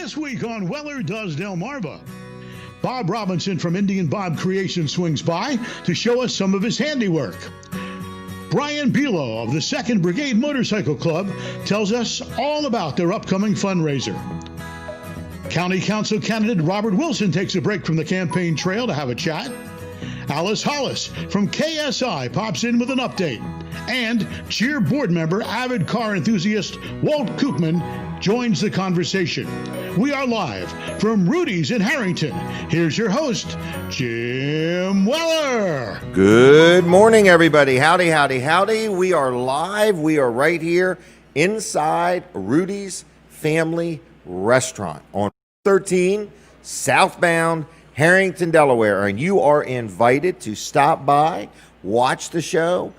This week on Weller Does Delmarva, Bob Robinson from Indian Bob Creation swings by to show us some of his handiwork. Brian Bilo of the 2nd Brigade Motorcycle Club tells us all about their upcoming fundraiser. County Council candidate Robert Wilson takes a break from the campaign trail to have a chat. Alice Hollis from KSI pops in with an update. And Cheer board member, avid car enthusiast Walt Koopman joins the conversation. We are live from Rudy's in Harrington. Here's your host, Jim Weller. Good morning, everybody. Howdy, howdy, howdy. We are live. We are right here inside Rudy's Family Restaurant on 13 southbound Harrington, Delaware. And you are invited to stop by, watch the show,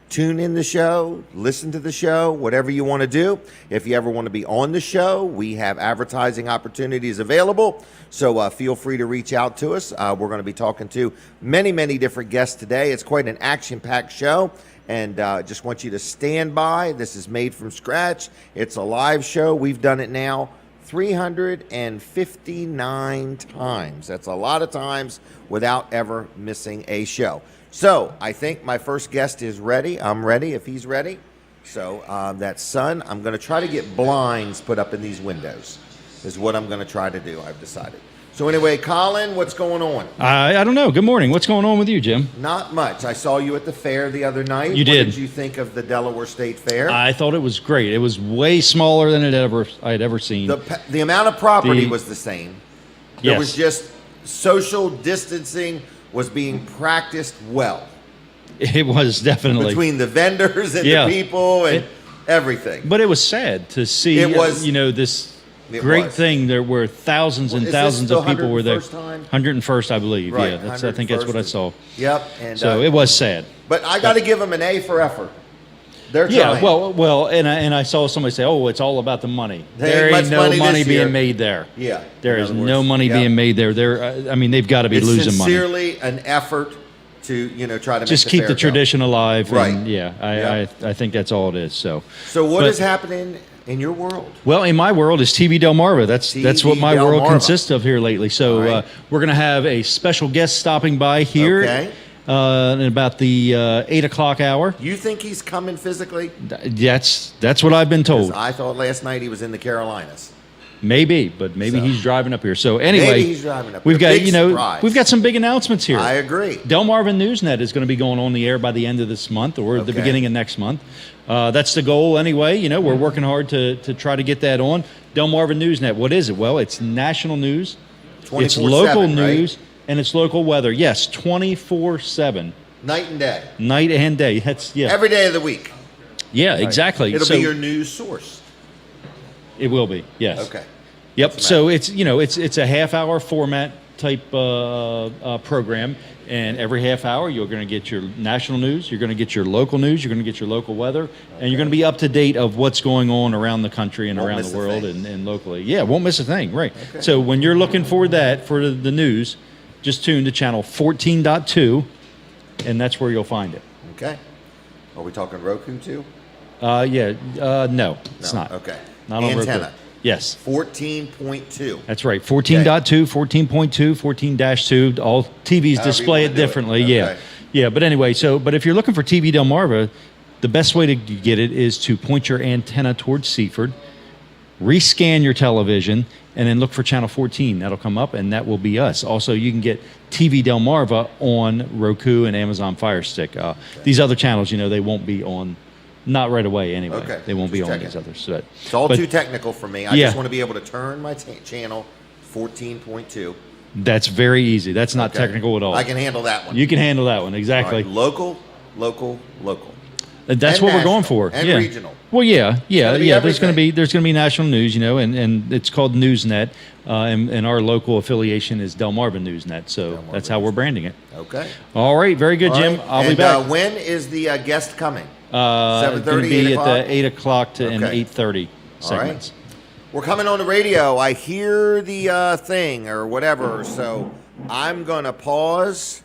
tune in the show, listen to the show, whatever you want to do. If you ever want to be on the show, we have advertising opportunities available. So feel free to reach out to us. We're going to be talking to many, many different guests today. It's quite an action-packed show. And just want you to stand by. This is made from scratch. It's a live show. We've done it now 359 times. That's a lot of times without ever missing a show. So I think my first guest is ready. I'm ready if he's ready. So that sun, I'm going to try to get blinds put up in these windows is what I'm going to try to do, I've decided. So anyway, Colin, what's going on? I don't know. Good morning. What's going on with you, Jim? Not much. I saw you at the fair the other night. You did. What did you think of the Delaware State Fair? I thought it was great. It was way smaller than I had ever seen. The amount of property was the same. There Yes. was just social distancing was being practiced well. It was definitely. Between the vendors and the people and everything. But it was sad to see, It was- this great thing. There were thousands and Is this thousands the of people were there. 101st time? 101st, I believe. Right, Yeah, I think that's what I saw. Yep. And, So it was sad. But I got to give them an A for effort. They're Yeah, trying. well, and I saw somebody say, "Oh, it's all about the money." There There ain't ain't much no money money this year. being made there. Yeah. There in is other no words. money Yep. being made there. They've got to be It's losing money. sincerely an effort to try to Just make keep fair the go. tradition alive. Right. And yeah, I think that's all it is. So what but- is happening in your world? Well, in my world is TV Delmarva. That's what my world Delmarva. consists of here lately. So All right. we're going to have a special guest stopping by here Okay. in about the 8 o'clock hour. You think he's coming physically? That's what I've been 'Cause told. I thought last night he was in the Carolinas. Maybe, but maybe So- he's driving up here. So anyway, Maybe he's driving up we've here. got Big surprise. we've got some big announcements here. I agree. Delmarva Newsnet is going to be going on the air by the end of this month or the Okay. beginning of next month. That's the goal anyway. We're working hard to try to get that on. Delmarva Newsnet, what is it? Well, it's national news, it's 24/7, local right? news, and it's local weather. Yes, 24/7, Night and day. night and day. That's Every day of the week. yeah, exactly. It'll So be your news source. it will be. Yes. Okay. Yep. What's the So it's a half-hour format type program, and every half hour you're going to get your national news, you're going to get your local news, you're going to get your local weather, and you're going to be up to date of what's going on around the country and Won't around miss the a world thing. and locally. Yeah, won't miss a thing. Right. Okay. So when you're looking for that for the news, just tune to channel 14.2, and that's where you'll find it. Okay. Are we talking Roku too? No, it's No. not. Okay. Not on Roku. Antenna. Yes. 14.2. That's right. 14.2, 14.2, 14-2. All TVs However display you it wanna do it. differently. Okay. Yeah. Yeah. But anyway, but if you're looking for TV Delmarva, the best way to get it is to point your antenna towards Seaford, rescan your television, and then look for channel 14. That'll come up, and that will be us. Also, you can get TV Delmarva on Roku and Amazon Fire Stick. These other channels, they won't be on. Not right away, anyway. Okay, They won't be just on checking. these others. So It's all too technical for me. I Yeah. just want to be able to turn my channel 14.2. that's very easy. That's not Okay. technical at all. I can handle that one. You can handle that one, exactly. All right, local. That's And what we're national, going for. and yeah. regional. Well, yeah. gonna be There's going everything. to be national news, and it's called Newsnet, and our local affiliation is Delmarva Newsnet. So Delmarva that's how we're branding it. Okay. All right, very good, All Jim. right. I'll be And, back. when is the guest coming? 7:30, 7:30, be 8 at o'clock? the 8 o'clock and Okay. 8:30 All right. segments. We're coming on the radio. I hear the thing or whatever, so I'm going to pause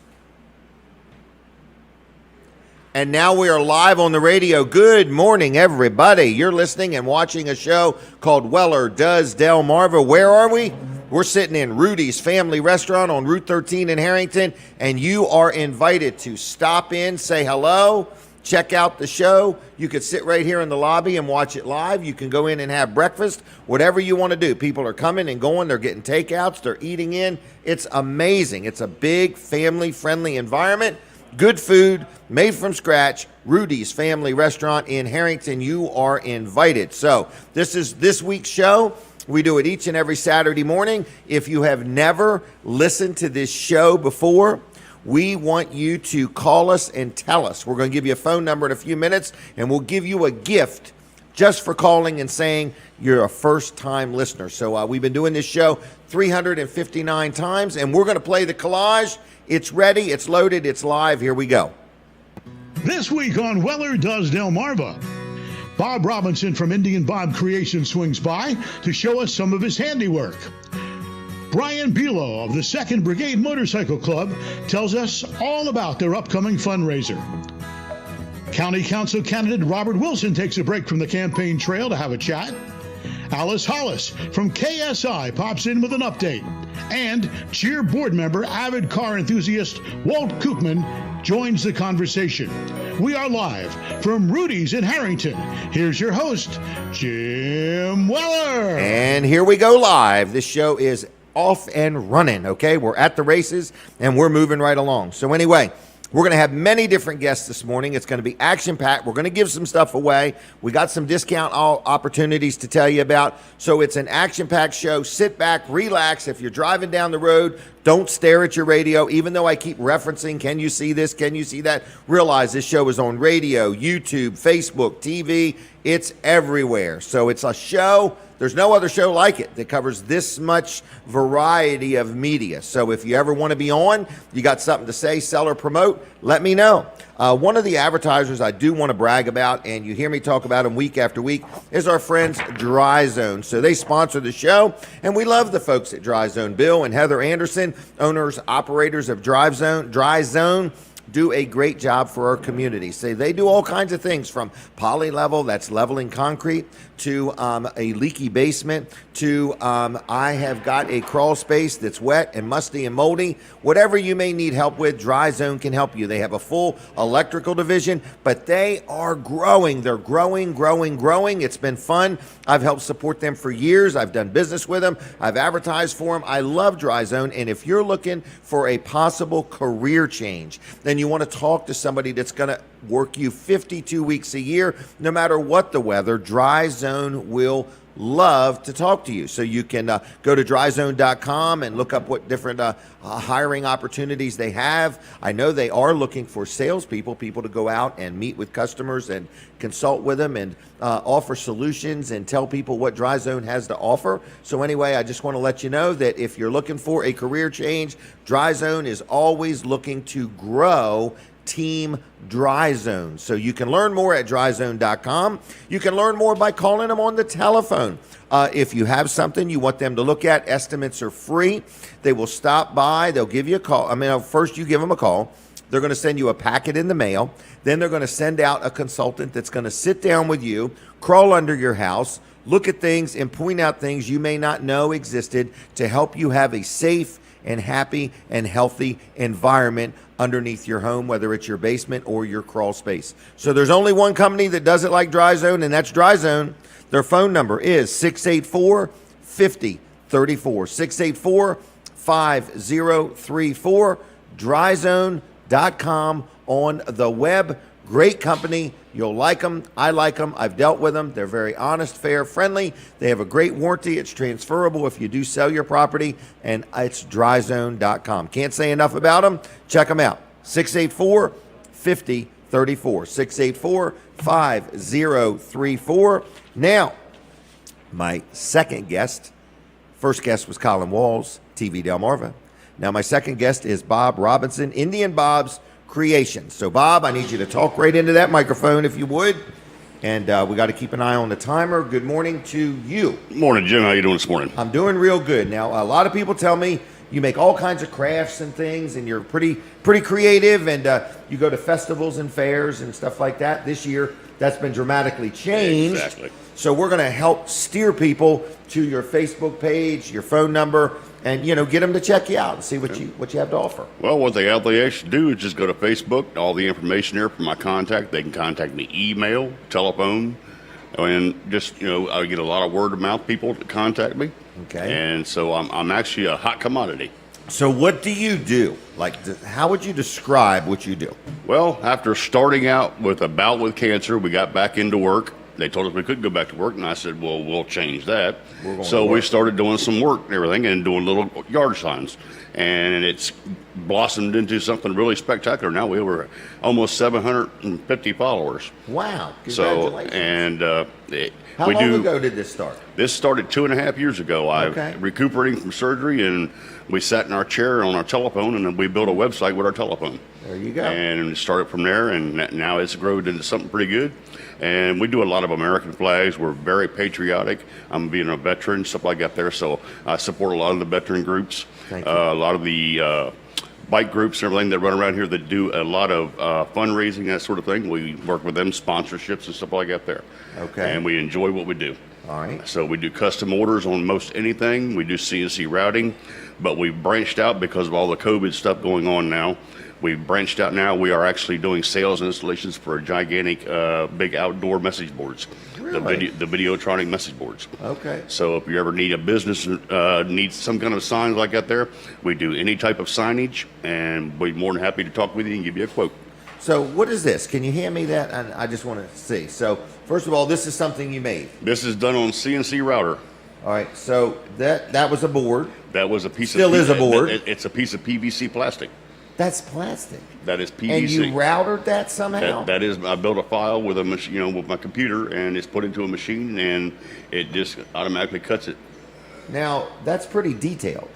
And now we are live on the radio. Good morning, everybody. You're listening and watching a show called Weller Does Delmarva. Where are we? We're sitting in Rudy's Family Restaurant on Route 13 in Harrington, and you are invited to stop in, say hello, check out the show. You could sit right here in the lobby and watch it live. You can go in and have breakfast, whatever you want to do. People are coming and going. They're getting takeouts. They're eating in. It's amazing. It's a big family-friendly environment. Good food, made from scratch. Rudy's Family Restaurant in Harrington. You are invited. So this is this week's show. We do it each and every Saturday morning. If you have never listened to this show before, we want you to call us and tell us. We're going to give you a phone number in a few minutes, and we'll give you a gift just for calling and saying you're a first-time listener. So we've been doing this show 359 times, and we're going to play the collage. It's ready, it's loaded, it's live. Here we go. This week on Weller Does Delmarva, Bob Robinson from Indian Bob Creation swings by to show us some of his handiwork. Brian Bilo of the 2nd Brigade Motorcycle Club tells us all about their upcoming fundraiser. County Council candidate Robert Wilson takes a break from the campaign trail to have a chat. Alice Hollis from KSI pops in with an update. And Cheer board member, avid car enthusiast Walt Koopman joins the conversation. We are live from Rudy's in Harrington. Here's your host, Jim Weller. And here we go live. This show is off and running, okay? We're at the races, and we're moving right along. So anyway, we're going to have many different guests this morning. It's going to be action-packed. We're going to give some stuff away. We got some discount opportunities to tell you about. So it's an action-packed show. Sit back, relax. If you're driving down the road, don't stare at your radio. Even though I keep referencing, can you see this, can you see that? Realize this show is on radio, YouTube, Facebook, TV. It's everywhere. So it's a show. There's no other show like it that covers this much variety of media. So if you ever want to be on, you got something to say, sell, or promote, let me know. One of the advertisers I do want to brag about, and you hear me talk about them week after week, is our friends Dry Zone. So they sponsor the show, and we love the folks at Dry Zone. Bill and Heather Anderson, owners, operators of Dry Zone, do a great job for our community. So they do all kinds of things, from poly level, that's leveling concrete, to a leaky basement, to I have got a crawl space that's wet and musty and moldy. Whatever you may need help with, Dry Zone can help you. They have a full electrical division, but they are growing. They're growing. It's been fun. I've helped support them for years. I've done business with them. I've advertised for them. I love Dry Zone, and if you're looking for a possible career change, then you want to talk to somebody that's going to work you 52 weeks a year, no matter what the weather, Dry Zone will love to talk to you. So you can go to dryzone.com and look up what different hiring opportunities they have. I know they are looking for salespeople, people to go out and meet with customers and consult with them and offer solutions and tell people what Dry Zone has to offer. So anyway, I just want to let you know that if you're looking for a career change, Dry Zone is always looking to grow Team Dry Zone. So you can learn more at dryzone.com. You can learn more by calling them on the telephone. If you have something you want them to look at, estimates are free. They will stop by. They'll give you a call. First you give them a call. They're going to send you a packet in the mail. Then they're going to send out a consultant that's going to sit down with you, crawl under your house, look at things, and point out things you may not know existed to help you have a safe and happy and healthy environment underneath your home, whether it's your basement or your crawl space. So there's only one company that does it like Dry Zone, and that's Dry Zone. Their phone number is 684-5034, 684-5034, dryzone.com on the web. Great company. You'll like them. I like them. I've dealt with them. They're very honest, fair, friendly. They have a great warranty. It's transferable if you do sell your property, and it's dryzone.com. Can't say enough about them. Check them out. 684-5034, 684-5034. Now, my second guest, first guest was Colin Walls, TV Delmarva. Now, my second guest is Bob Robinson, Indian Bob's Creation. So, Bob, I need you to talk right into that microphone, if you would. And we got to keep an eye on the timer. Good morning to you. Morning, Jim. How you doing this morning? I'm doing real good. Now, a lot of people tell me you make all kinds of crafts and things, and you're pretty creative, and you go to festivals and fairs and stuff like that. This year, that's been dramatically changed. Exactly. So we're going to help steer people to your Facebook page, your phone number, and get them to check you out and see what you have to offer. Well, what they actually do is just go to Facebook. All the information there for my contact. They can contact me, email, telephone, and just I get a lot of word of mouth people to contact me. Okay. And so I'm actually a hot commodity. So what do you do? How would you describe what you do? Well, after starting out with a bout with cancer, we got back into work. They told us we couldn't go back to work, and I said, well, we'll change that. So we started doing some work and everything and doing little yard signs. And it's blossomed into something really spectacular. Now we were almost 750 followers. Wow. So, Congratulations. and How long ago did this start? This started 2.5 years ago. Okay. I'm recuperating from surgery, and we sat in our chair on our telephone, and then we built a website with our telephone. There you go. And it started from there, and now it's grown into something pretty good. And we do a lot of American flags. We're very patriotic. I'm being a veteran, stuff like that there, so I support a lot of the veteran groups. Thank you. A lot of the bike groups and everything that run around here that do a lot of fundraising, that sort of thing. We work with them, sponsorships and stuff like that there. Okay. And we enjoy what we do. All right. So we do custom orders on most anything. We do CNC routing, but we've branched out because of all the COVID stuff going on now. We've branched out now. We are actually doing sales and installations for gigantic, big outdoor message boards. Really? The Videotronic message boards. Okay. So if you ever need a business, needs some kind of signs like that there, we do any type of signage, and we're more than happy to talk with you and give you a quote. So what is this? Can you hand me that? And I just want to see. So first of all, this is something you made. This is done on CNC router. All right. So that was a board. That was a piece Still of is a board. It's a piece of PVC plastic. That's plastic. That is PVC. And you routered that somehow? That is, I built a file with a machine, with my computer, and it's put into a machine, and it just automatically cuts it. Now, that's pretty detailed.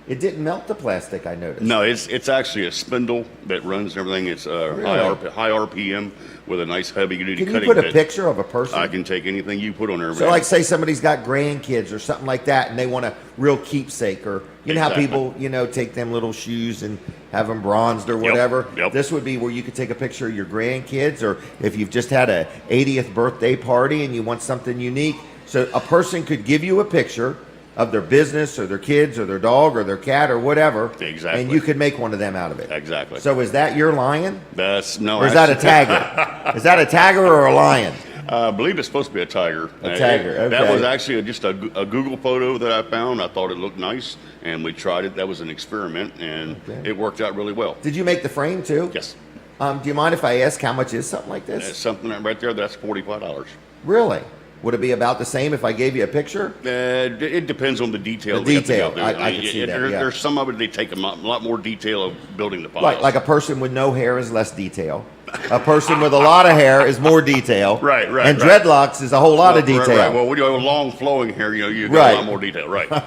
It didn't melt the plastic, I noticed. No, it's actually a spindle that runs everything. It's Really? high RPM with a nice heavy-duty Can cutting you put a bit. picture of a person? I can take anything you put on there. So, man. like, say somebody's got grandkids or something like that, and they want a real keepsake, or how Exactly. people, take them little shoes and have them bronzed or whatever. Yep. This would be where you could take a picture of your grandkids, or if you've just had a 80th birthday party and you want something unique. So a person could give you a picture of their business or their kids or their dog or their cat or whatever. Exactly. And you could make one of them out of it. Exactly. So is that your lion? No. Or is that a tagger? Is that a tagger or a lion? I believe it's supposed to be a tiger. A tiger, That okay. was actually just a Google photo that I found. I thought it looked nice, and we tried it. That was an experiment, and Okay. it worked out really well. Did you make the frame too? Yes. Do you mind if I ask how much is something like That's this? something right there. That's $45. Really? Would it be about the same if I gave you a picture? It depends on the detail. The they have to detail. go through. I can see that, yeah. There's some of it they take a lot more detail of building the files. Like a person with no hair is less detail. A person with a lot of hair is more detail. Right. And dreadlocks is a whole lot of detail. Right. Well, when you have long flowing hair, you got Right. a lot more detail. Right. All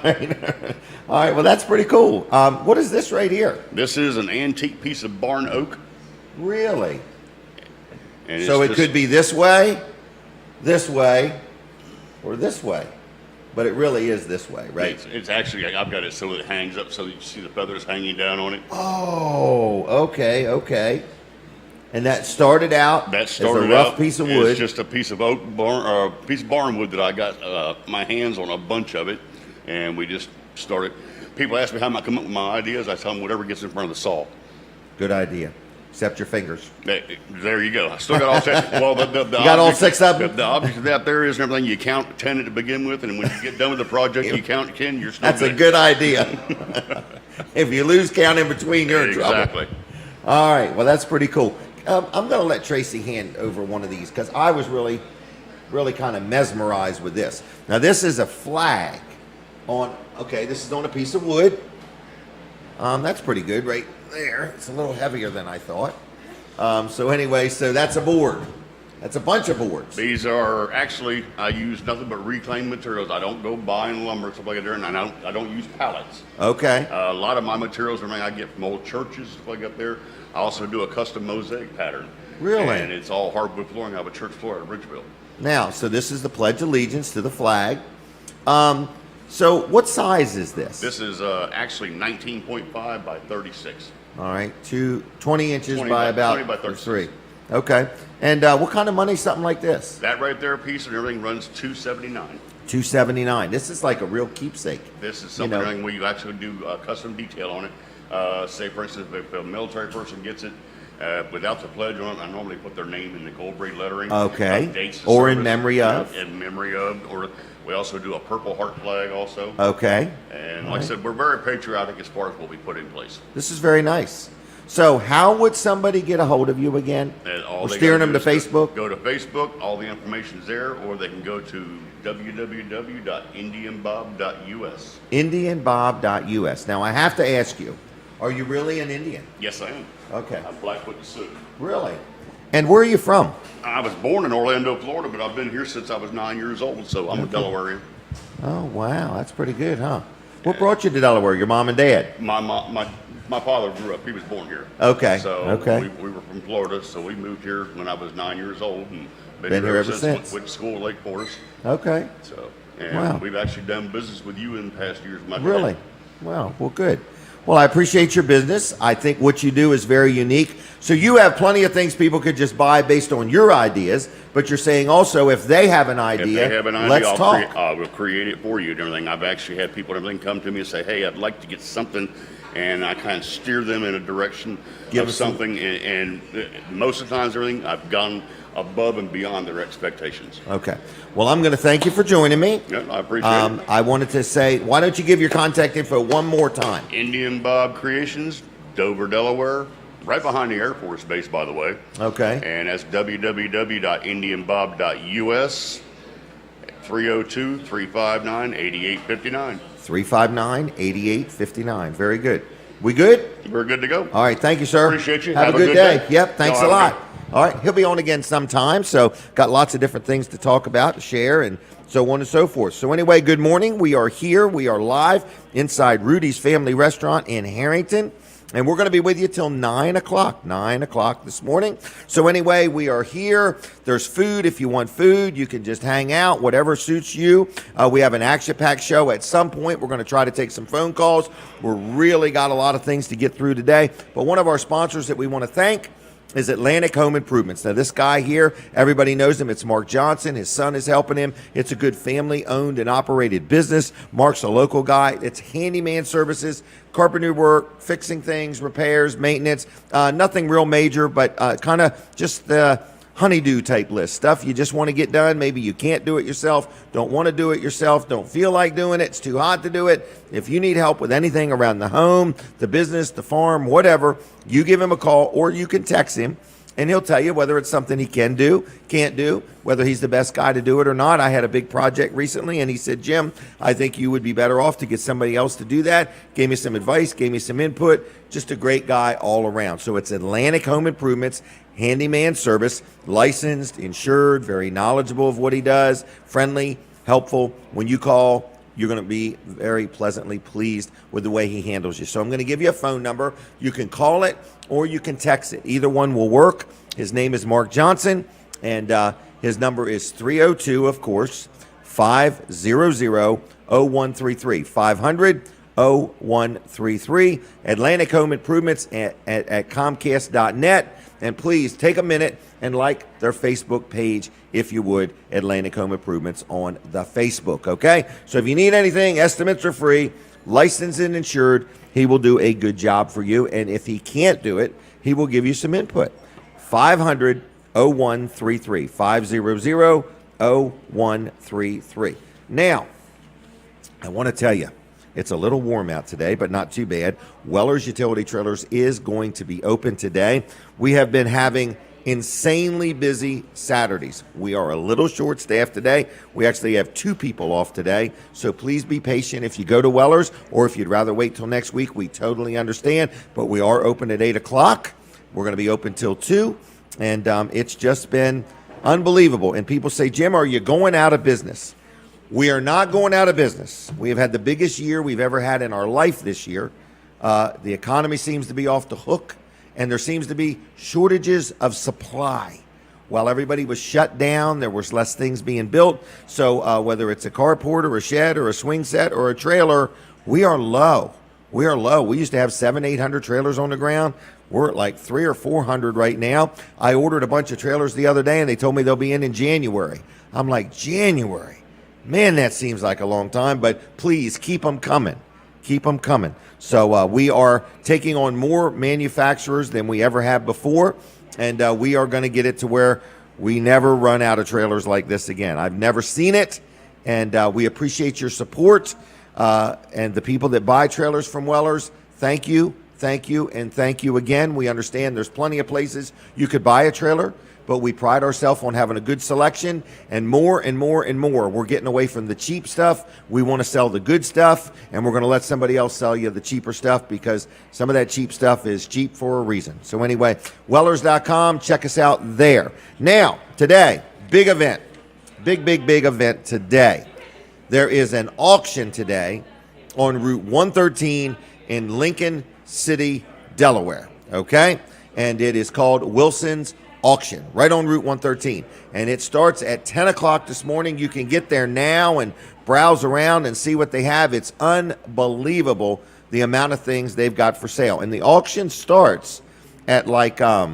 right. Well, that's pretty cool. What is this right here? This is an antique piece of barn oak. Really? And So it's it could be this way, or this way. But it really is this way, right? It's actually, I've got it so it hangs up so that you see the feathers hanging down on it. Oh, okay. And that started out as a rough piece of wood. It's just a piece of piece of barn wood that I got my hands on a bunch of it, and we just started. People ask me how I come up with my ideas. I tell them whatever gets in front of the saw. Good idea. Except your fingers. There you go. I still got all six. Well, the You got all six of them? The object out there is and everything. You count 10 to begin with, and when you get done with the project, you count 10. You're still That's a good idea. If you lose count in between, you're in trouble. Exactly. All right. Well, that's pretty cool. I'm going to let Tracy hand over one of these because I was really kind of mesmerized with this. Now, this is a flag this is on a piece of wood. That's pretty good right there. It's a little heavier than I thought. So that's a board. That's a bunch of boards. These are actually, I use nothing but reclaimed materials. I don't go buying lumber and stuff like that, and I don't use pallets. Okay. A lot of my materials I get from old churches, stuff like that there. I also do a custom mosaic pattern. Really? And it's all hardwood flooring. I have a church floor at Ridgeville. Now, so this is the Pledge of Allegiance to the flag. So what size is this? This is actually 19.5 by 36. All right, 20 inches 20 by about 20 by 36. 3. Okay. And what kind of money is something like this? That right there, piece and everything runs $279. $279. This is like a real keepsake. This is something where you actually do custom detail on it. Say, for instance, if a military person gets it without the pledge on it, I normally put their name in the gold braid lettering. Okay. Dates of Or in service, memory of. In memory of. Or we also do a Purple Heart flag also. Okay. And like I said, we're very patriotic as far as what we put in place. This is very nice. So how would somebody get a hold of you again? We're steering them to Facebook? Go to Facebook. All the information's there. Or they can go to www.indianbob.us. Indianbob.us. Now, I have to ask you, are you really an Indian? Yes, I am. Okay. I'm Blackfoot and Sioux. Really? And where are you from? I was born in Orlando, Florida, but I've been here since I was 9 years old, so I'm a Delawarean. Oh, wow. That's pretty good, huh? What brought you to Delaware? Your mom and dad? My father grew up. He was born here. Okay. So Okay. we were from Florida, so we moved here when I was 9 years old and Been here ever since. Went to school at Lake Forest. Okay. So, and Wow. we've actually done business with you in the past years. Really? Wow. Well, good. Well, I appreciate your business. I think what you do is very unique. So you have plenty of things people could just buy based on your ideas, but you're saying also if they have an idea, If they have an idea, let's talk. We'll create it for you and everything. I've actually had people and everything come to me and say, hey, I'd like to get something, and I kind of steer them in a direction Give of us some- something. And most of the times, everything, I've gone above and beyond their expectations. Okay. Well, I'm going to thank you for joining me. Yeah, I appreciate it. I wanted to say, why don't you give your contact info one more time? Indian Bob Creations, Dover, Delaware, right behind the Air Force Base, by the way. Okay. And that's www.indianbob.us, 302-359-8859. 359-8859. Very good. We good? We're good to go. All right. Thank you, sir. Appreciate you. Have a good day. Yep. Thanks Y'all a have a lot. All right. He'll be on again sometime. So got lots of different things to talk about, to share, and so on and so forth. So anyway, good morning. We are here. We are live inside Rudy's Family Restaurant in Harrington. And we're going to be with you till 9 o'clock, 9 o'clock this morning. So anyway, we are here. There's food. If you want food, you can just hang out, whatever suits you. We have an action-packed show at some point. We're going to try to take some phone calls. We're really got a lot of things to get through today. But one of our sponsors that we want to thank is Atlantic Home Improvements. Now, this guy here, everybody knows him. It's Mark Johnson. His son is helping him. It's a good family-owned and operated business. Mark's a local guy. It's handyman services, carpentry work, fixing things, repairs, maintenance. Nothing real major, but kind of just the honeydew type list. Stuff you just want to get done. Maybe you can't do it yourself, don't want to do it yourself, don't feel like doing it, it's too hot to do it. If you need help with anything around the home, the business, the farm, whatever, you give him a call or you can text him and he'll tell you whether it's something he can do, can't do, whether he's the best guy to do it or not. I had a big project recently and he said, Jim, I think you would be better off to get somebody else to do that. Gave me some advice, gave me some input. Just a great guy all around. So it's Atlantic Home Improvements, handyman service, licensed, insured, very knowledgeable of what he does, friendly, helpful. When you call, you're going to be very pleasantly pleased with the way he handles you. So I'm going to give you a phone number. You can call it or you can text it. Either one will work. His name is Mark Johnson, and his number is 302, of course, 500-0133, 500-0133, Atlantic Home Improvements at Comcast.net. And please take a minute and like their Facebook page, if you would, Atlantic Home Improvements on the Facebook, okay? So if you need anything, estimates are free, licensed and insured. He will do a good job for you. And if he can't do it, he will give you some input. 500-0133, 500-0133. Now, I want to tell you, it's a little warm out today, but not too bad. Weller's Utility Trailers is going to be open today. We have been having insanely busy Saturdays. We are a little short-staffed today. We actually have 2 people off today, so please be patient if you go to Weller's, or if you'd rather wait till next week, we totally understand, but we are open at 8 o'clock. We're going to be open till 2, and it's just been unbelievable. And people say, Jim, are you going out of business? We are not going out of business. We have had the biggest year we've ever had in our life this year. The economy seems to be off the hook, and there seems to be shortages of supply. while everybody was shut down, there was less things being built. So whether it's a carport or a shed or a swing set or a trailer, we are low. We are low. We used to have 700-800 trailers on the ground. We're at like 300 or 400 right now. I ordered a bunch of trailers the other day, and they told me they'll be in January. I'm like, January? Man, that seems like a long time, but please keep them coming. Keep them coming. So we are taking on more manufacturers than we ever have before, and we are going to get it to where we never run out of trailers like this again. I've never seen it, and we appreciate your support. And the people that buy trailers from Weller's, thank you, and thank you again. We understand there's plenty of places you could buy a trailer, but we pride ourselves on having a good selection, and more and more and more. We're getting away from the cheap stuff. We want to sell the good stuff, and we're going to let somebody else sell you the cheaper stuff, because some of that cheap stuff is cheap for a reason. So anyway, Wellers.com, check us out there. Now, today, big event, big event today. There is an auction today on Route 113 in Lincoln City, Delaware, okay? And it is called Wilson's Auction, right on Route 113. And it starts at 10 o'clock this morning. You can get there now and browse around and see what they have. It's unbelievable the amount of things they've got for sale. And the auction starts at like, I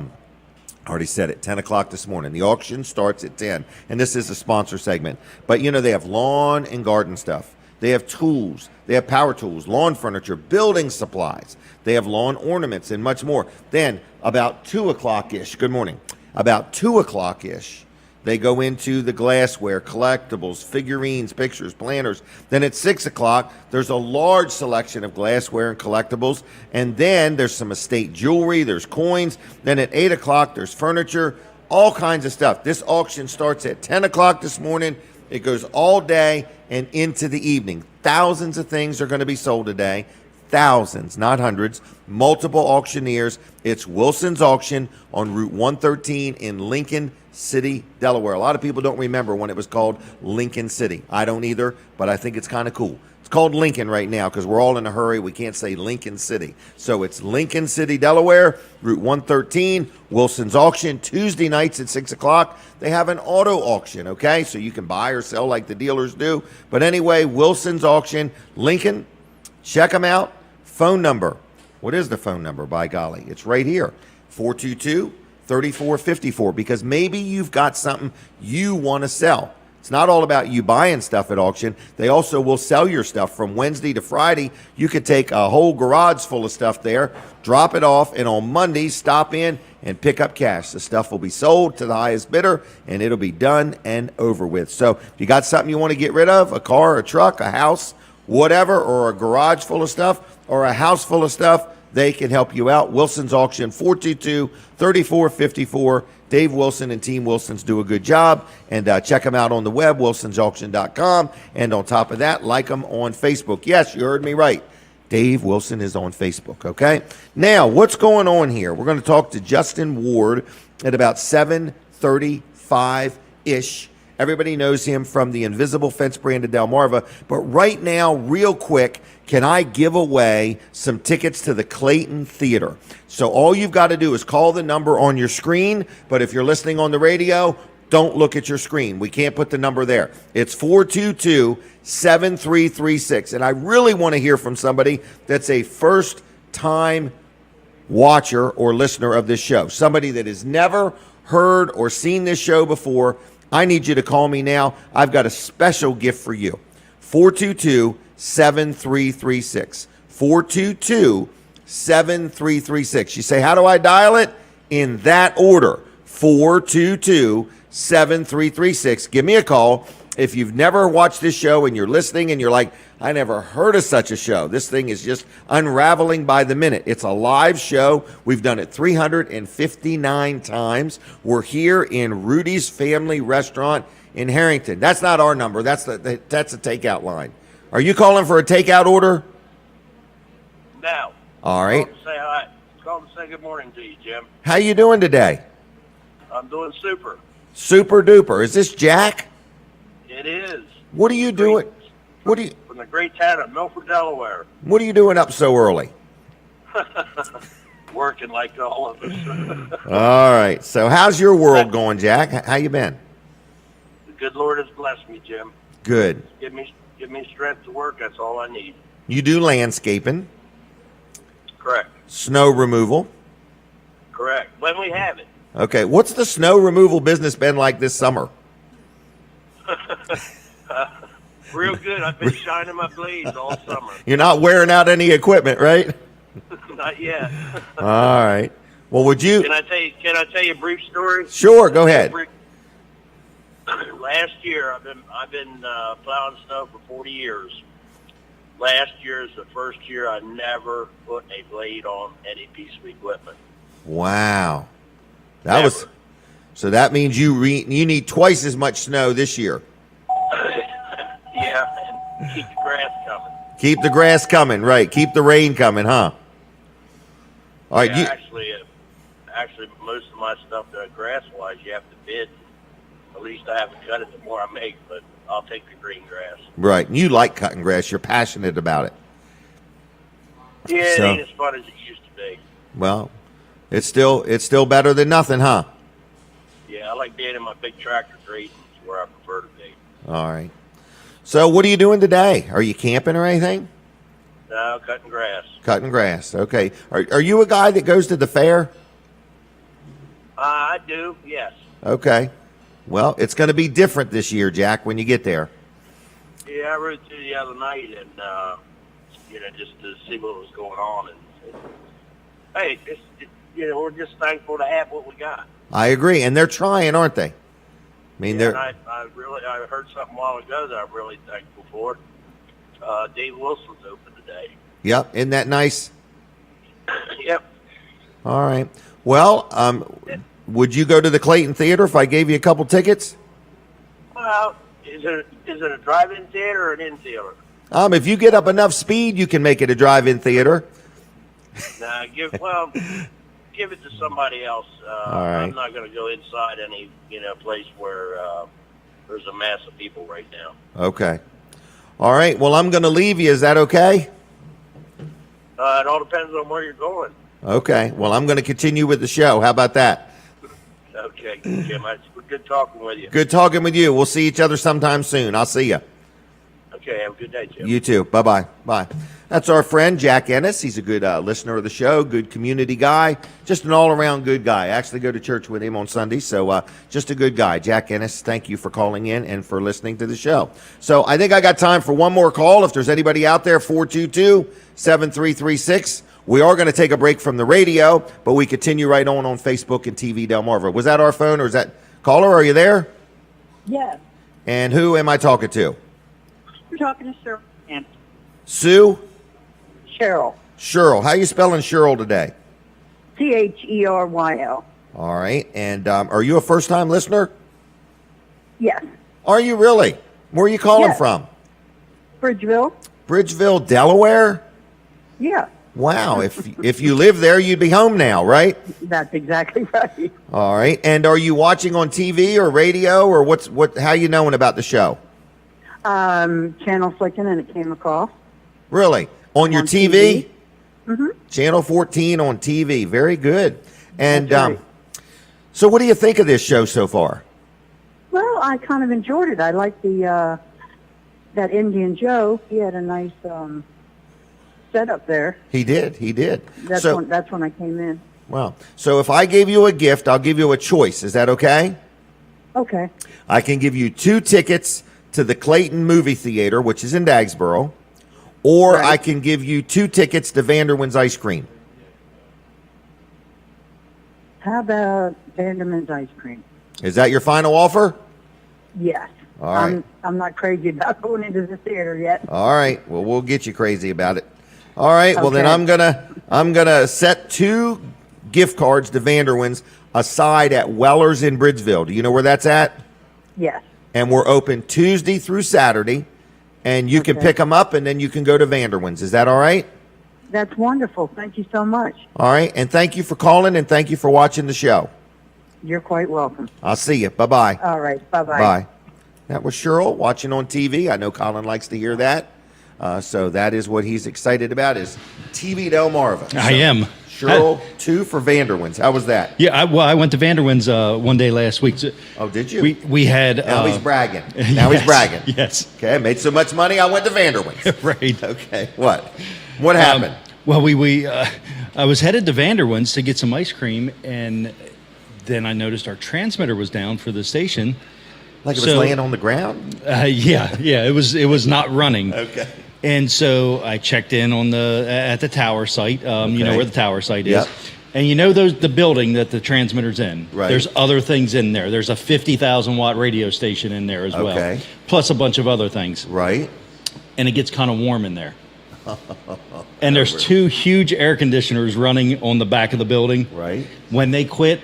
already said it, 10 o'clock this morning. The auction starts at 10, and this is a sponsor segment. But, you know, they have lawn and garden stuff. They have tools. They have power tools, lawn furniture, building supplies. They have lawn ornaments and much more. Then, about 2 o'clock-ish, good morning, about 2 o'clock-ish, they go into the glassware, collectibles, figurines, pictures, planners. Then at 6 o'clock, there's a large selection of glassware and collectibles. And then there's some estate jewelry, there's coins. Then at 8 o'clock, there's furniture, all kinds of stuff. This auction starts at 10 o'clock this morning. It goes all day and into the evening. Thousands of things are going to be sold today. Thousands, not hundreds. Multiple auctioneers. It's Wilson's Auction on Route 113 in Lincoln City, Delaware. A lot of people don't remember when it was called Lincoln City. I don't either, but I think it's kind of cool. It's called Lincoln right now because we're all in a hurry. We can't say Lincoln City. So it's Lincoln City, Delaware, Route 113, Wilson's Auction. Tuesday nights at 6 o'clock, they have an auto auction, okay? So you can buy or sell like the dealers do. But anyway, Wilson's Auction, Lincoln, check them out. Phone number. What is the phone number, by golly? It's right here, 422-3454, because maybe you've got something you want to sell. It's not all about you buying stuff at auction. They also will sell your stuff from Wednesday to Friday. You could take a whole garage full of stuff there, drop it off, and on Monday, stop in and pick up cash. The stuff will be sold to the highest bidder, and it'll be done and over with. So if you got something you want to get rid of, a car, a truck, a house, whatever, or a garage full of stuff, or a house full of stuff, they can help you out. Wilson's Auction, 422-3454. Dave Wilson and Team Wilsons do a good job. And check them out on the web, wilsonsauction.com. And on top of that, like them on Facebook. Yes, you heard me right. Dave Wilson is on Facebook, okay? Now, what's going on here? We're going to talk to Justin Ward at about 7:35-ish. Everybody knows him from the Invisible Fence brand of Delmarva. But right now, real quick, can I give away some tickets to the Clayton Theater? So all you've got to do is call the number on your screen. But if you're listening on the radio, don't look at your screen. We can't put the number there. It's 422-7336. And I really want to hear from somebody that's a first-time watcher or listener of this show. Somebody that has never heard or seen this show before. I need you to call me now. I've got a special gift for you. 422-7336. 422-7336. You say, how do I dial it? In that order. 422-7336. Give me a call. If you've never watched this show and you're listening and you're like, I never heard of such a show. This thing is just unraveling by the minute. It's a live show. We've done it 359 times. We're here in Rudy's Family Restaurant in Harrington. That's not our number. That's a takeout line. Are you calling for a takeout order? No. All right. Call to say hi. Call to say good morning to you, Jim. How you doing today? I'm doing super. Super duper. Is this Jack? It is. What are you doing? What are you? From the great town of Milford, Delaware. What are you doing up so early? working like all of us. All right. So how's your world going, Jack? How you been? The good Lord has blessed me, Jim. Good. Give me strength to work. That's all I need. You do landscaping, Correct. snow removal. Correct. When we have it. Okay. What's the snow removal business been like this summer? Real good. I've been shining my blades all summer. You're not wearing out any equipment, right? Not yet. All right. Well, would you? Can I tell you a brief story? Sure. Go ahead. Last year, I've been plowing snow for 40 years. Last year is the first year I never put a blade on any piece of equipment. Wow. Never. So that means you need twice as much snow this year. Yeah, and keep the grass coming. Keep the grass coming, right? Keep the rain coming, huh? All right. Yeah, actually, most of my stuff, grass-wise, you have to bid. At least I haven't cut it the more I make, but I'll take the green grass. Right. You like cutting grass. You're passionate about it. Yeah, it ain't as fun as it used to be. Well, it's still better than nothing, huh? Yeah, I like being in my big tractor grazing. It's where I prefer to be. All right. So what are you doing today? Are you camping or anything? No, cutting grass. Cutting grass. Okay. Are you a guy that goes to the fair? I do, yes. Okay. Well, it's going to be different this year, Jack, when you get there. Yeah, I rode through the other night and, just to see what was going on. And hey, we're just thankful to have what we got. I agree. And they're trying, aren't they? I mean, Yeah, and I heard something a while ago that I'm really thankful for. Dave Wilson's open today. Yep. Isn't that nice? Yep. All right. Well, would you go to the Clayton Theater if I gave you a couple tickets? Well, is it a drive-in theater or an in theater? If you get up enough speed, you can make it a drive-in theater. Nah, give it to somebody else. All right. I'm not going to go inside any place where there's a mass of people right now. Okay. All right. Well, I'm going to leave you. Is that okay? It all depends on where you're going. Okay. Well, I'm going to continue with the show. How about that? Okay, Jim. It's good talking with you. Good talking with you. We'll see each other sometime soon. I'll see you. Okay, have a good day, Jim. You too. Bye-bye. Bye. That's our friend, Jack Ennis. He's a good listener of the show, good community guy, just an all-around good guy. I actually go to church with him on Sunday, so just a good guy. Jack Ennis, thank you for calling in and for listening to the show. So I think I got time for one more call. If there's anybody out there, 422-7336. We are going to take a break from the radio, but we continue right on Facebook and TV Delmarva. Was that our phone, or is that caller? Are you there? Yes. And who am I talking to? You're talking to Cheryl. Sue? Cheryl. Cheryl. How you spelling Cheryl today? Cheryl. All right. And are you a first-time listener? Yes. Are you really? Where are you calling Yes. from? Bridgeville? Bridgeville, Delaware? Yeah. Wow. If you live there, you'd be home now, right? That's exactly right. All right. And are you watching on TV or radio, or how you knowing about the show? Channel flicking and it came across. Really? On your On TV? TV. Mm-hmm. Channel 14 on TV. Very good. And That's right. so what do you think of this show so far? Well, I kind of enjoyed it. I liked that Indian Joe. He had a nice setup there. He did. That's when I came in. Well, so if I gave you a gift, I'll give you a choice. Is that okay? Okay. I can give you 2 tickets to the Clayton Movie Theater, which is in Dagsboro, or Right. I can give you 2 tickets to Vanderwin's Ice Cream. How about Vanderman's ice cream? Is that your final offer? Yes. All right. I'm not crazy about going into the theater yet. All right. Well, we'll get you crazy about it. All right. Well, then Okay. I'm gonna set 2 gift cards to Vanderwin's aside at Weller's in Bridgeville. Do you know where that's at? Yes. And we're open Tuesday through Saturday, and you can Okay. pick them up, and then you can go to Vanderwin's. Is that all right? That's wonderful. Thank you so much. All right. And thank you for calling, and thank you for watching the show. You're quite welcome. I'll see you. Bye-bye. All right. Bye-bye. Bye. That was Cheryl watching on TV. I know Colin likes to hear that. So that is what he's excited about is TV Delmarva. I am. Cheryl, 2 for Vanderwins. How was that? Yeah, I went to Vanderwin's one day last week. Oh, did you? We had. Now he's bragging. Now he's bragging. Yes. Okay, I made so much money, I went to Vanderwin's. Right. Okay, what? What happened? Well, I was headed to Vanderwin's to get some ice cream, and then I noticed our transmitter was down for the station. Like it was laying on the ground? Yeah, it was not running. Okay. And so I checked in at the tower site. You know where the tower site is. Yep. And you know the building that the transmitter's in. Right. There's other things in there. There's a 50,000 watt radio station in there as well. Okay. Plus a bunch of other things. Right. And it gets kind of warm in there. And there's 2 huge air conditioners running on the back of the building. Right. When they quit,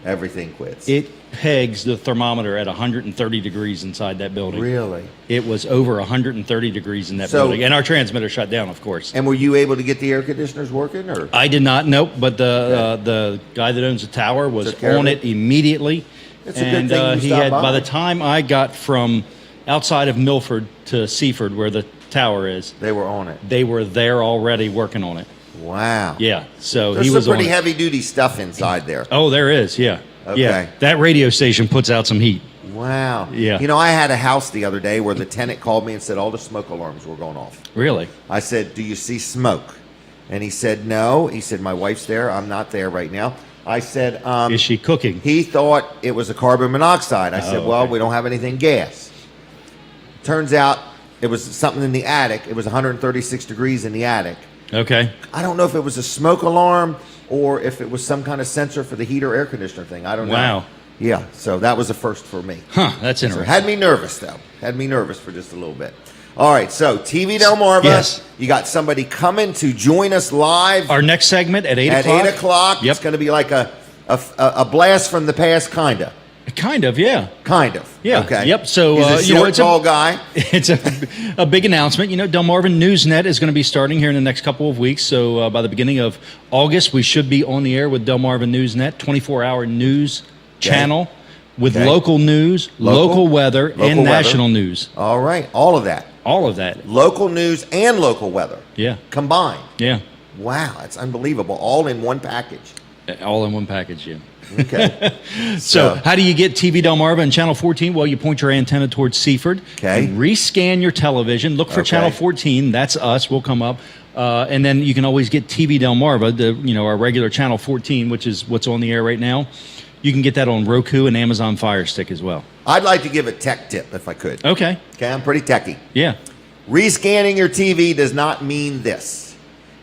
Everything quits. it pegs the thermometer at 130 degrees inside that building. Really? It was over 130 degrees in that So- building. And our transmitter shut down, of course. And were you able to get the air conditioners working, or? I did not, nope, but the guy that owns the tower was Took care of on it? it immediately. It's a good And thing you he stopped had, by. by the time I got from outside of Milford to Seaford, where the tower is, They were on it. they were there already working on it. Wow. Yeah, so There's he was some pretty on it. heavy duty stuff inside there. Oh, there is, yeah. Okay. Yeah, that radio station puts out some heat. Wow. Yeah. You know, I had a house the other day where the tenant called me and said all the smoke alarms were going off. Really? I said, "Do you see smoke?" And he said, "No." He said, "My wife's there. I'm not there right now." I said, Is she cooking? He thought it was a carbon monoxide. I said, Oh, "Well, okay. we don't have anything gas." Turns out it was something in the attic. It was 136 degrees in the attic. Okay. I don't know if it was a smoke alarm or if it was some kind of sensor for the heater air conditioner thing. I don't know. Wow. Yeah, so that was a first for me. Huh, that's So interesting. had me nervous, though. Had me nervous for just a little bit. All right, so TV Delmarva. Yes. You got somebody coming to join us live Our next segment at 8 at o'clock. 8 o'clock. Yep. It's going to be like a blast from the past, kind of. Kind of, yeah. Kind of. Yeah. Okay. Yep. So, He's a you know, short, it's a- tall guy. It's a big announcement. You know, Delmarva Newsnet is going to be starting here in the next couple of weeks. So by the beginning of August, we should be on the air with Delmarva Newsnet, 24-hour news channel with Okay. local news, local weather, Local and weather. national news. All right, all of that. All of that. Local news and local weather Yeah. combined. Yeah. Wow, that's unbelievable. All in one package. All in one package, yeah. Okay. So, how do you get TV Delmarva and Channel 14? Well, you point your antenna towards Seaford. Okay. You rescan your television. Look for Okay. Channel 14. That's us. We'll come up. And then you can always get TV Delmarva, our regular Channel 14, which is what's on the air right now. You can get that on Roku and Amazon Fire Stick as well. I'd like to give a tech tip if I could. Okay. Okay, I'm pretty techie. Yeah. Rescanning your TV does not mean this.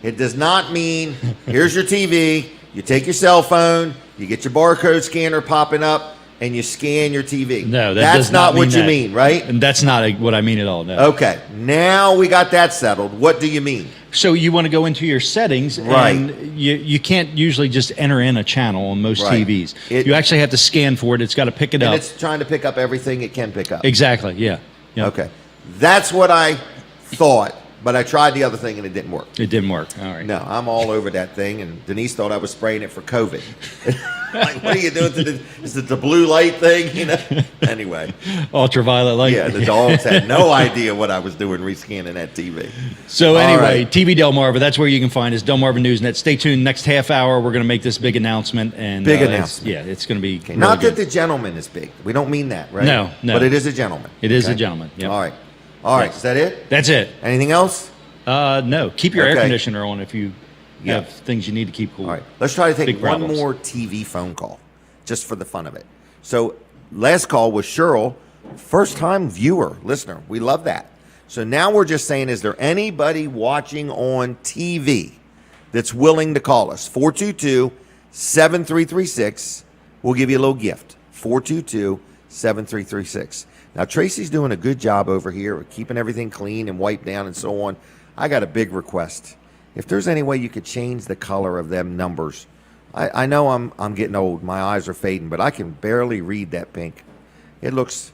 It does not mean here's your TV, you take your cell phone, you get your barcode scanner popping up, and you scan your TV. No, that that's does not what mean you that. mean, right? And that's not what I mean at all. No. Okay, now we got that settled. What do you mean? So you want to go into your settings, Right. and you can't usually just enter in a channel on most Right. TVs. It- You actually have to scan for it. It's got to pick it And up. it's trying to pick up everything it can pick up. Exactly. Yeah. Yeah. Okay, that's what I thought, but I tried the other thing and it didn't work. It didn't work. All right. No, I'm all over that thing, and Denise thought I was spraying it for COVID. Like, what are you doing to the? Is it the blue light thing? You know. Anyway, Ultraviolet light. yeah, the dogs had no idea what I was doing rescanning that TV. So All anyway, right. TV Delmarva. That's where you can find us. Delmarva Newsnet. Stay tuned. Next half hour, we're going to make this big announcement. And Big it's- announcement. Yeah, it's going to be. Okay, really not good. that the gentleman is big. We don't mean that, right? No, no. But it is a gentleman. It is Okay? a gentleman. Yep. All right. All right. Yes. Is that it? That's it. Anything else? No. Keep your air Okay. conditioner on if you Yeah. have things you need to keep cool. All right. Let's try to take Big one problems. more TV phone call, just for the fun of it. So, last call was Cheryl, first-time viewer, listener. We love that. So now we're just saying, is there anybody watching on TV that's willing to call us? 422-7336. We'll give you a little gift. 422-7336. Now, Tracy's doing a good job over here of keeping everything clean and wiped down and so on. I got a big request. If there's any way you could change the color of them numbers. I know I'm getting old. My eyes are fading, but I can barely read that pink. It looks,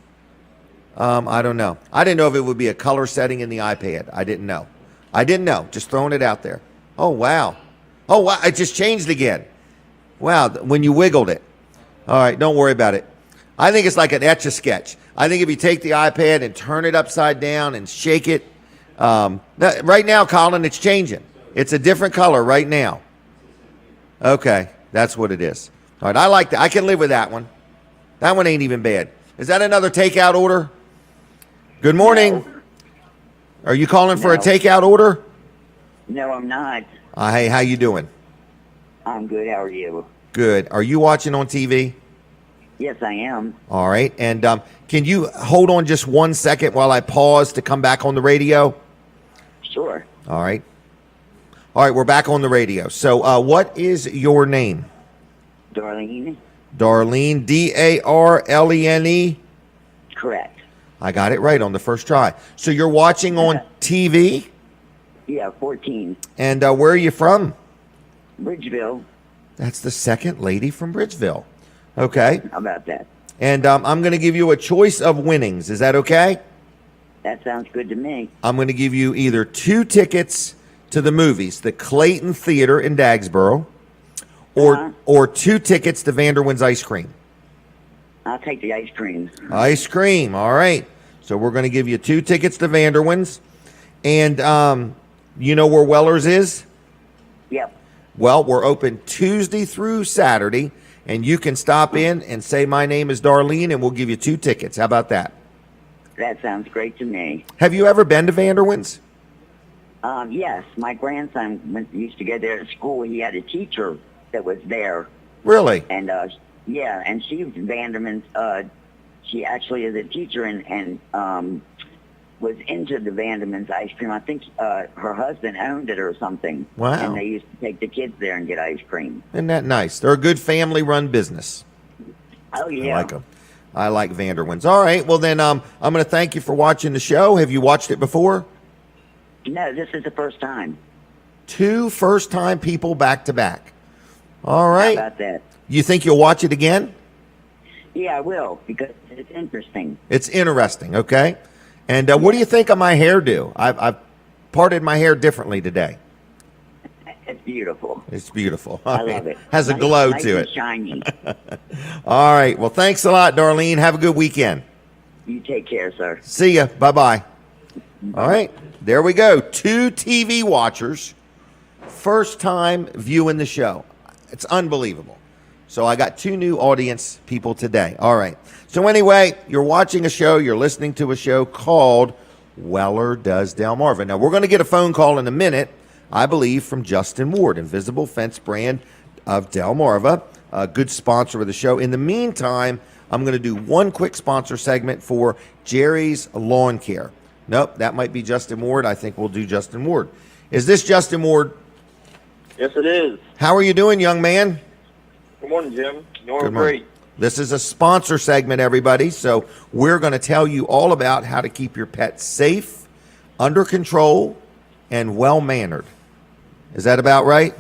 I don't know. I didn't know if it would be a color setting in the iPad. I didn't know. Just throwing it out there. Oh, wow. Oh, wow. It just changed again. Wow. When you wiggled it. All right. Don't worry about it. I think it's like an Etch-a-Sketch. I think if you take the iPad and turn it upside down and shake it, Right now, Colin, it's changing. It's a different color right now. Okay, that's what it is. All right, I like that. I can live with that one. That one ain't even bad. Is that another takeout order? Good morning. No. Are you calling for a No. takeout order? No, I'm not. Hey, how you doing? I'm good. How are you? Good. Are you watching on TV? Yes, I am. All right. And can you hold on just 1 second while I pause to come back on the radio? Sure. All right. All right, we're back on the radio. So what is your name? Darlene? Darlene, Darlene. Correct. I got it right on the first try. So you're watching on TV? Yeah, 14. And where are you from? Bridgeville. That's the second lady from Bridgeville. Okay. How about that? And I'm going to give you a choice of winnings. Is that okay? That sounds good to me. I'm going to give you either 2 tickets to the movies, the Clayton Theater in Dagsboro, or 2 tickets to Vanderwin's Ice Cream. I'll take the ice cream. Ice cream. All right. So we're going to give you 2 tickets to Vanderwin's. And you know where Weller's is? Yep. Well, we're open Tuesday through Saturday, and you can stop in and say, my name is Darlene, and we'll give you 2 tickets. How about that? That sounds great to me. Have you ever been to Vanderwin's? Yes, my grandson used to go there to school. He had a teacher that was there. Really? And, yeah, and she was Vanderman's. She actually is a teacher and was into the Vanderman's ice cream. I think her husband owned it or something. Wow. And they used to take the kids there and get ice cream. Isn't that nice? They're a good family-run business. Oh, yeah. I like them. I like Vanderwin's. All right. Well, then I'm going to thank you for watching the show. Have you watched it before? No, this is the first time. 2 first-time people back-to-back. All right. How about that? You think you'll watch it again? Yeah, I will, because it's interesting. It's interesting, okay? And what do you think of my hairdo? I've parted my hair differently today. It's beautiful. It's beautiful. I love it. Has a Nice- glow nice to and it. shiny. All right. Well, thanks a lot, Darlene. Have a good weekend. You take care, sir. See ya. Bye-bye. All right. There we go. 2 TV watchers. First time viewing the show. It's unbelievable. So I got 2 new audience people today. All right. So anyway, you're watching a show, you're listening to a show called Weller Does Delmarva. Now, we're going to get a phone call in a minute, I believe, from Justin Ward, Invisible Fence brand of Delmarva, a good sponsor of the show. In the meantime, I'm going to do one quick sponsor segment for Jerry's Lawn Care. Nope, that might be Justin Ward. I think we'll do Justin Ward. Is this Justin Ward? Yes, it is. How are you doing, young man? Good morning, Jim. Doing Good morning. great. This is a sponsor segment, everybody. So we're going to tell you all about how to keep your pet safe, under control, and well-mannered. Is that about right?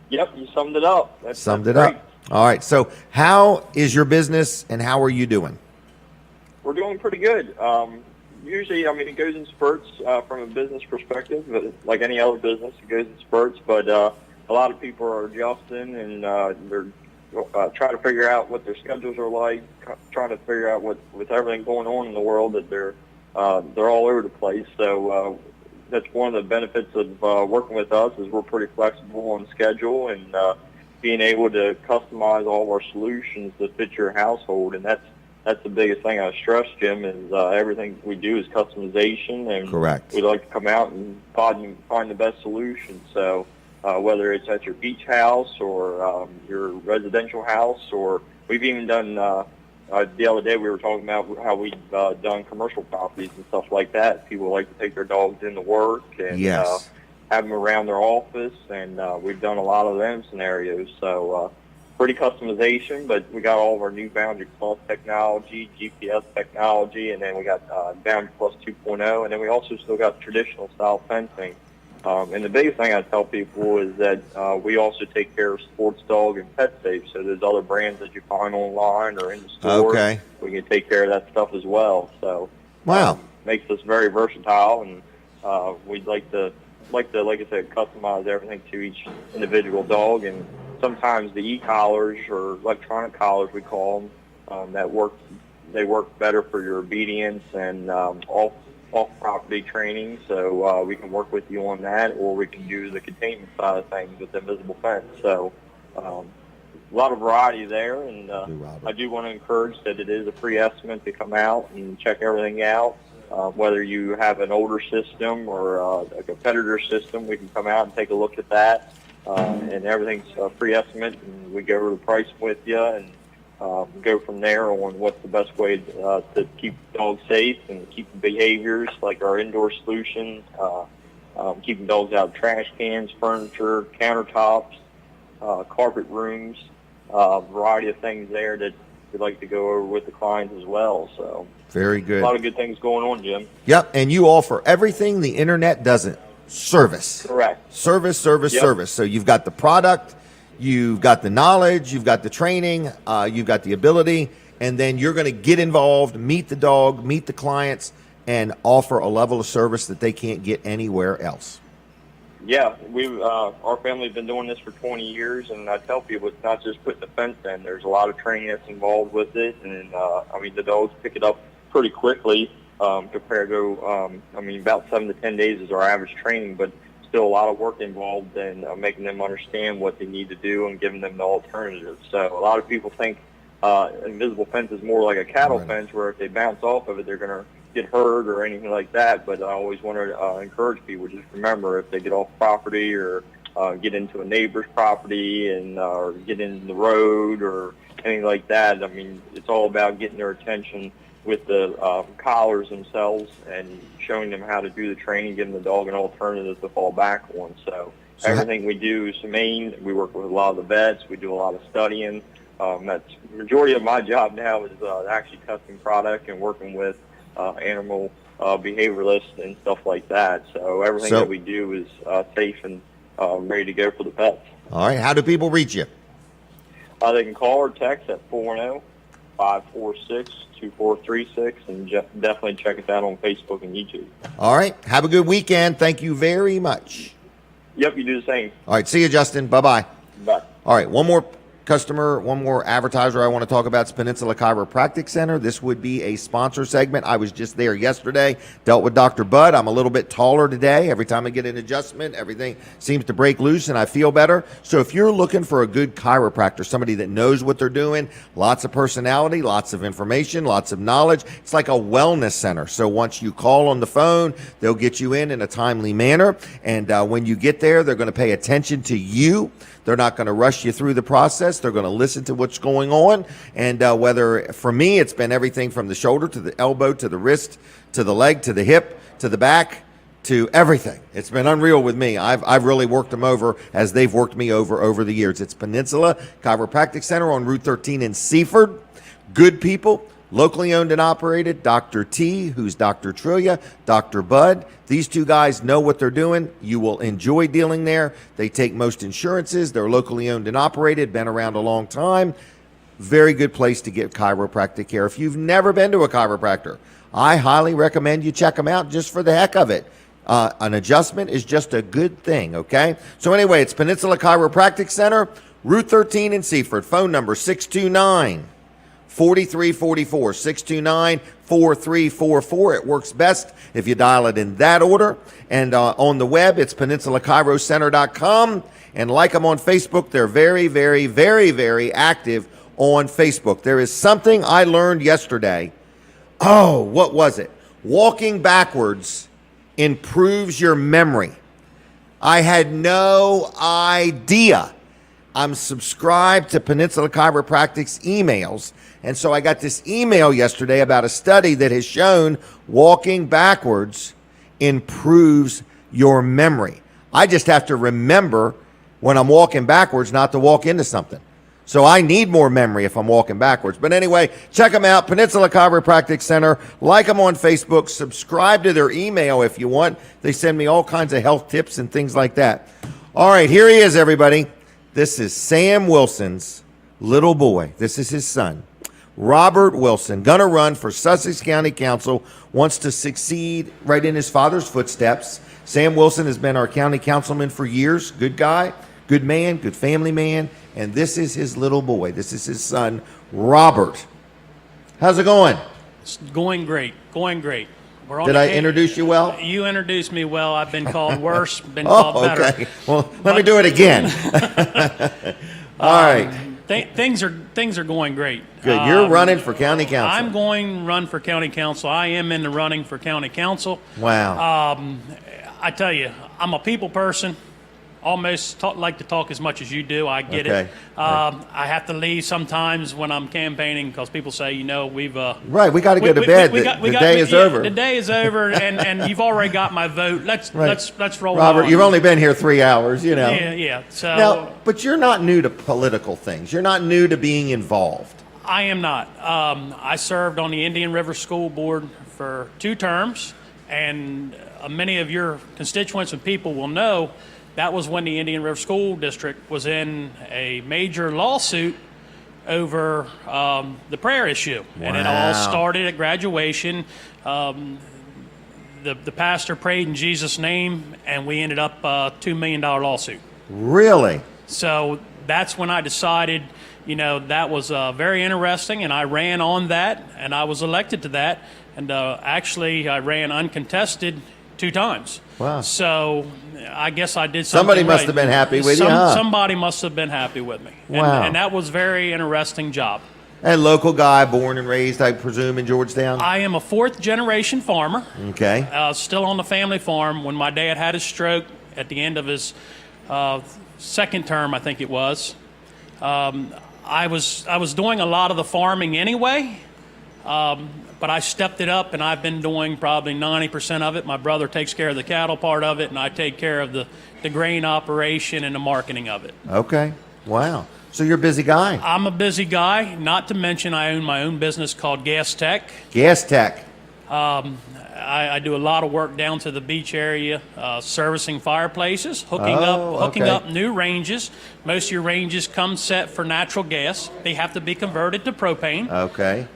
Yep, you summed it up. That's Summed it great. up. All right. So how is your business and how are you doing? We're doing pretty good. Usually, I mean, it goes in spurts from a business perspective, but like any other business, it goes in spurts. But a lot of people are adjusting and they're trying to figure out what their schedules are like, trying to figure out what with everything going on in the world that they're all over the place. So that's one of the benefits of working with us is we're pretty flexible on schedule and being able to customize all of our solutions to fit your household, and that's the biggest thing I stress, Jim, is everything we do is customization, and Correct. we like to come out and find the best solution. So whether it's at your beach house or your residential house, or we've even done, the other day we were talking about how we've done commercial properties and stuff like that. People like to take their dogs into work and Yes. have them around their office, and we've done a lot of them scenarios. So pretty customization, but we got all of our new Boundary Plus technology, GPS technology, and then we got Boundary Plus 2.0, and then we also still got traditional style fencing. And the biggest thing I tell people is that we also take care of sports dog and pet safe. So there's other brands that you find online or in the store. Okay. We can take care of that stuff as well. So Wow. makes us very versatile, and we'd like to, like I said, customize everything to each individual dog. And sometimes the e-collars or electronic collars, we call them, they work better for your obedience and off-property training, so we can work with you on that, or we can do the containment side of things with the invisible fence. So a lot of variety there, and I do want to encourage that it is a free estimate to come out and check everything out. Whether you have an older system or a competitor system, we can come out and take a look at that. And everything's a free estimate, and we go over the price with you and go from there on what's the best way to keep dogs safe and keep the behaviors, like our indoor solution, keeping dogs out of trash cans, furniture, countertops, carpet rooms, variety of things there that we'd like to go over with the clients as well. So very good. A lot of good things going on, Jim. Yep, and you offer everything the internet doesn't. Service. Correct. Service. So you've got the product, you've got the knowledge, you've got the training, you've got the ability, and then you're going to get involved, meet the dog, meet the clients, and offer a level of service that they can't get anywhere else. Yeah, our family's been doing this for 20 years, and I tell people it's not just putting the fence in. There's a lot of training that's involved with it, and the dogs pick it up pretty quickly. Compared to, about 7 to 10 days is our average training, but still a lot of work involved in making them understand what they need to do and giving them the alternatives. So a lot of people think invisible fence is more like a cattle fence, where if they bounce off of it, they're going to get hurt or anything like that. But I always want to encourage people, just remember, if they get off property or get into a neighbor's property and or get in the road or anything like that, it's all about getting their attention with the collars themselves and showing them how to do the training, giving the dog an alternative to fall back on. So everything we do is humane. We work with a lot of the vets. We do a lot of studying. That's the majority of my job now is actually testing product and working with animal behavioralists and stuff like that. So everything that we do is safe and ready to go for the pets. All right. How do people reach you? They can call or text at 410-546-2436, and definitely check us out on Facebook and YouTube. All right. Have a good weekend. Thank you very much. Yep, you do the same. All right. See you, Justin. Bye-bye. Bye. All right. One more customer, one more advertiser I want to talk about is Peninsula Chiropractic Center. This would be a sponsor segment. I was just there yesterday, dealt with Dr. Bud. I'm a little bit taller today. Every time I get an adjustment, everything seems to break loose and I feel better. So if you're looking for a good chiropractor, somebody that knows what they're doing, lots of personality, lots of information, lots of knowledge, it's like a wellness center. So once you call on the phone, they'll get you in a timely manner. And when you get there, they're going to pay attention to you. They're not going to rush you through the process. They're going to listen to what's going on. And whether, for me, it's been everything from the shoulder to the elbow to the wrist to the leg to the hip to the back to everything. It's been unreal with me. I've really worked them over as they've worked me over the years. It's Peninsula Chiropractic Center on Route 13 in Seaford. Good people. Locally owned and operated, Dr. T, who's Dr. Trillia, Dr. Bud. These two guys know what they're doing. You will enjoy dealing there. They take most insurances. They're locally owned and operated, been around a long time. Very good place to get chiropractic care. If you've never been to a chiropractor, I highly recommend you check them out just for the heck of it. An adjustment is just a good thing, okay? So anyway, it's Peninsula Chiropractic Center, Route 13 in Seaford. Phone number 629-4344, 629-4344. It works best if you dial it in that order. And on the web, it's peninsulachiroCenter.com. And like them on Facebook, they're very, very, very, very active on Facebook. There is something I learned yesterday. Oh, what was it? Walking backwards improves your memory. I had no idea. I'm subscribed to Peninsula Chiropractic's emails. And so I got this email yesterday about a study that has shown walking backwards improves your memory. I just have to remember when I'm walking backwards not to walk into something. So I need more memory if I'm walking backwards. But anyway, check them out, Peninsula Chiropractic Center. Like them on Facebook. Subscribe to their email if you want. They send me all kinds of health tips and things like that. All right, here he is, everybody. This is Sam Wilson's little boy. This is his son, Robert Wilson, gonna run for Sussex County Council, wants to succeed right in his father's footsteps. Sam Wilson has been our county councilman for years. Good guy, good man, good family man. And this is his little boy. This is his son, Robert. How's it going? It's going great, going great. We're on Did the I ca- introduce you well? You introduced me well. I've been called worse, been called better. Okay. Well, let me do it again. All right. Things are going great. Good. You're running for county council. I'm going to run for county council. I am in the running for county council. Wow. I tell you, I'm a people person. Almost like to talk as much as you do. I get Okay. it. I have to leave sometimes when I'm campaigning because people say, we've Right. We got to go to bed. The day is over. The day is over, and you've already got my vote. Let's roll. Robert, on. you've only been here 3 hours. Yeah. So Now, but you're not new to political things. You're not new to being involved. I am not. I served on the Indian River School Board for 2 terms, and many of your constituents and people will know that was when the Indian River School District was in a major lawsuit over the prayer issue. Wow. And it all started at graduation. The pastor prayed in Jesus' name, and we ended up a $2 million lawsuit. Really? So that's when I decided, that was very interesting, and I ran on that, and I was elected to that. And actually, I ran uncontested 2 times. Wow. So I guess I did something Somebody must right. have been happy with you, huh? Somebody must have been happy with me. Wow. And that was a very interesting job. And local guy, born and raised, I presume, in Georgetown? I am a 4th generation farmer. Okay. Still on the family farm. When my dad had his stroke at the end of his 2nd term, I think it was, I was doing a lot of the farming anyway. But I stepped it up, and I've been doing probably 90% of it. My brother takes care of the cattle part of it, and I take care of the grain operation and the marketing of it. Okay. Wow. So you're a busy guy. I'm a busy guy. Not to mention I own my own business called Gas Tech. Gas Tech. I do a lot of work down to the beach area, servicing fireplaces, hooking okay. up new ranges. Most of your ranges come set for natural gas. They have to be converted to propane. Okay.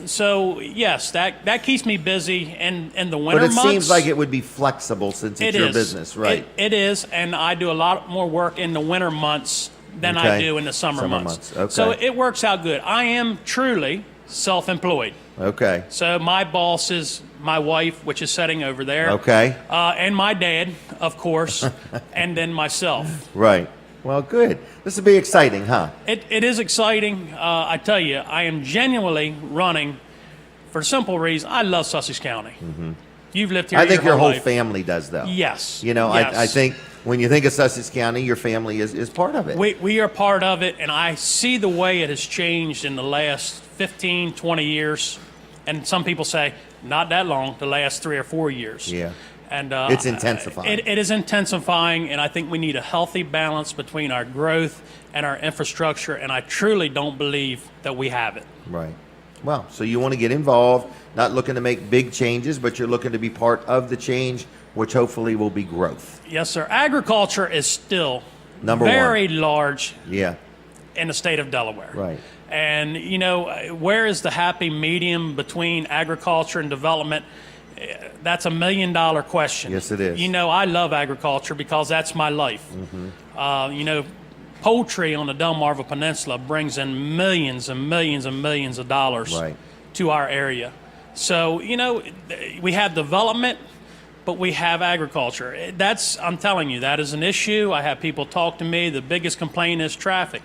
So yes, that keeps me busy in the winter But it months. seems like it would be flexible since it's your business, right? It is, and I do a lot more work in the winter months than I do in the summer months. Okay. So it works out good. I am truly self-employed. Okay. So my boss is my wife, which is sitting over there. Okay. And my dad, of course, and then myself. Right. Well, good. This will be exciting, huh? It is exciting. I tell you, I am genuinely running for the simple reason I love Sussex County. Mm-hmm. You've lived here. I think your whole life. family does, though. Yes. Yes. Yes. I think when you think of Sussex County, your family is part of it. We are part of it, and I see the way it has changed in the last 15, 20 years. And some people say, not that long, the last 3 or 4 years. Yeah. And it's intensifying. It is intensifying, and I think we need a healthy balance between our growth and our infrastructure, and I truly don't believe that we have it. Right. Well, so you want to get involved, not looking to make big changes, but you're looking to be part of the change, which hopefully will be growth. Yes, sir. Agriculture is still Number very one. large Yeah. in the state of Delaware. Right. And, where is the happy medium between agriculture and development? That's $1 million question. Yes, it is. I love agriculture because that's my life. Mm-hmm. Poultry on the Delmarva Peninsula brings in millions and millions and millions of dollars to our area. So, we have development, but we have agriculture. I'm telling you, that is an issue. I have people talk to me. The biggest complaint is traffic.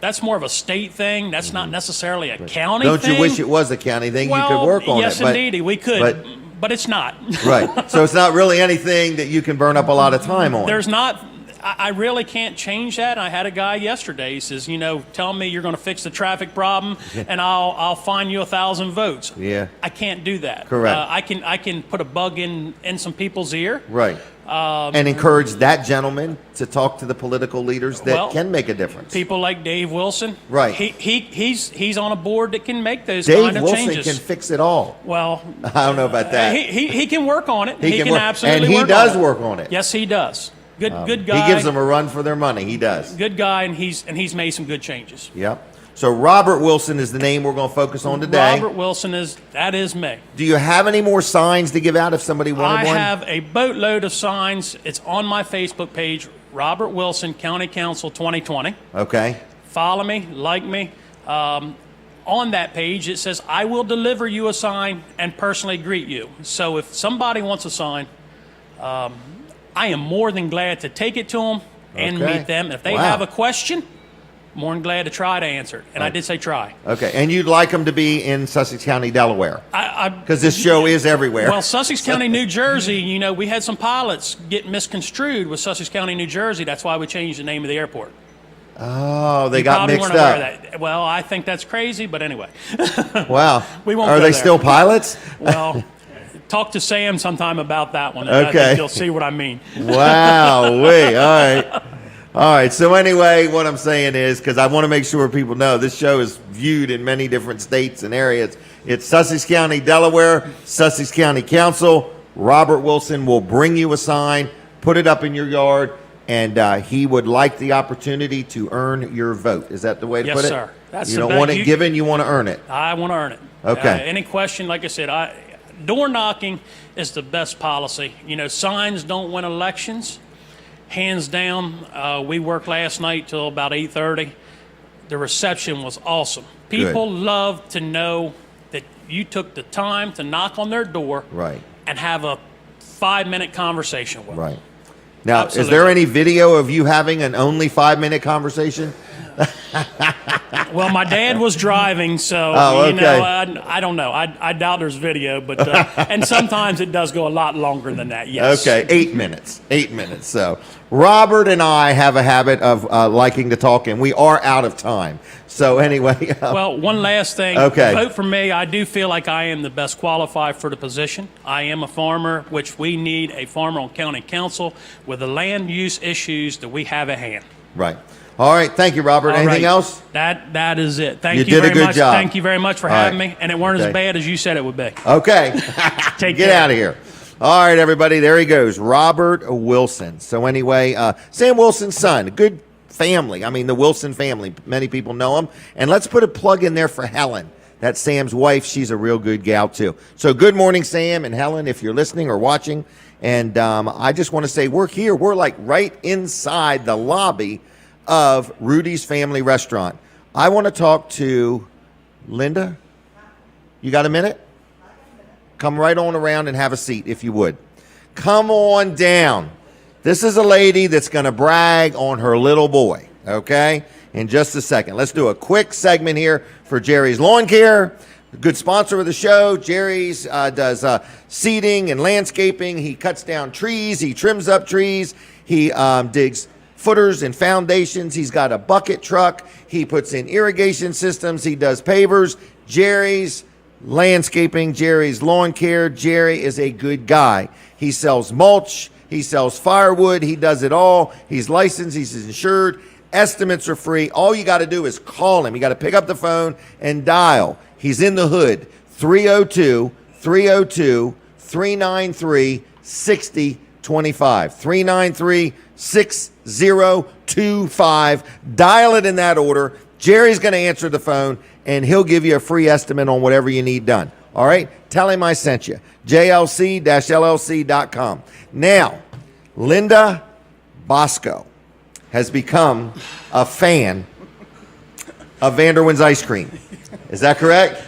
That's more of a state thing. That's not necessarily a county thing. Don't you wish it was a county thing? Well, you could work on yes, it. indeed, we could, but it's not. Right. So it's not really anything that you can burn up a lot of time on. There's not. I really can't change that. I had a guy yesterday. He says, tell me you're going to fix the traffic problem, and I'll find you 1,000 votes. Yeah. I can't do that. Correct. I can put a bug in some people's ear. Right. And encourage that gentleman to talk to the political leaders that can make a difference. People like Dave Wilson. Right. He's on a board that can make those Dave kind of Wilson changes. can fix it all. Well, I don't know about that. He can work on it. He can work, absolutely and he work does on it. work on it. Yes, he does. Good guy. He gives them a run for their money. He does. Good guy, and he's made some good changes. Yep. So Robert Wilson is the name we're going to focus on today. Robert Wilson is me. Do you have any more signs to give out if somebody wanted one? I have a boatload of signs. It's on my Facebook page, Robert Wilson, County Council 2020. Okay. Follow me, like me. on that page, it says, I will deliver you a sign and personally greet you. So if somebody wants a sign, I am more than glad to take it to them and Okay. meet them. If they Wow. have a question, more than glad to try to answer it. And I did say try. Okay, and you'd like them to be in Sussex County, Delaware, I because this show is everywhere. Well, Sussex County, New Jersey, you know, we had some pilots get misconstrued with Sussex County, New Jersey. That's why we changed the name of the airport. Oh, they You got probably mixed weren't aware up. of that. Well, I think that's crazy, but anyway. Wow. We won't Are go they there. still pilots? Well, talk to Sam sometime about that one. Okay. I think you'll see what I mean. Wow. Wait. All right. All right. So anyway, what I'm saying is, because I want to make sure people know this show is viewed in many different states and areas. It's Sussex County, Delaware, Sussex County Council. Robert Wilson will bring you a sign, put it up in your yard, and he would like the opportunity to earn your vote. Is that the way to Yes, put it? sir. That's you the don't best- want it given, you want to earn it. I want to earn it. Okay. Any question, like I said, door knocking is the best policy. You know, signs don't win elections. Hands down, we worked last night till about 8:30. The reception was awesome. People love to know that you took the time to knock on their door Right. and have a 5-minute conversation with them. Right. Now, is Absolutely. there any video of you having an only 5-minute conversation? Well, my dad was driving, so Oh, you know, okay. I don't know. I doubt there's video, but and sometimes it does go a lot longer than that. Yes. Okay, 8 minutes. 8 minutes. So Robert and I have a habit of liking to talk, and we are out of time. So anyway. Well, one last thing. Okay. Vote for me. I do feel like I am the best qualified for the position. I am a farmer, which we need a farmer on county council with the land use issues that we have at hand. Right. All right. Thank you, Robert. All Anything right. else? That is it. Thank You you did a very good much. job. Thank you very much for All having right. me. And it weren't Okay. as bad as you said it would be. Okay. Take Get care. out of here. All right, everybody. There he goes. Robert Wilson. So anyway, Sam Wilson's son. Good family. I mean, the Wilson family. Many people know him. And let's put a plug in there for Helen. That's Sam's wife. She's a real good gal, too. So good morning, Sam and Helen, if you're listening or watching. And I just want to say we're here. We're like right inside the lobby of Rudy's Family Restaurant. I want to talk to Linda. You got a minute? Come right on around and have a seat, if you would. Come on down. This is a lady that's going to brag on her little boy, okay? In just a second. Let's do a quick segment here for Jerry's Lawn Care. A good sponsor of the show. Jerry's does seeding and landscaping. He cuts down trees. He trims up trees. He digs footers and foundations. He's got a bucket truck. He puts in irrigation systems. He does pavers. Jerry's Landscaping, Jerry's Lawn Care. Jerry is a good guy. He sells mulch. He sells firewood. He does it all. He's licensed. He's insured. Estimates are free. All you got to do is call him. You got to pick up the phone and dial. He's in the hood. 302-393-6025. 393-6025. Dial it in that order. Jerry's going to answer the phone, and he'll give you a free estimate on whatever you need done. All right? Tell him I sent you. JLC-LLC.com. Now, Linda Bosco has become a fan of Vanderwin's ice cream. Is that correct?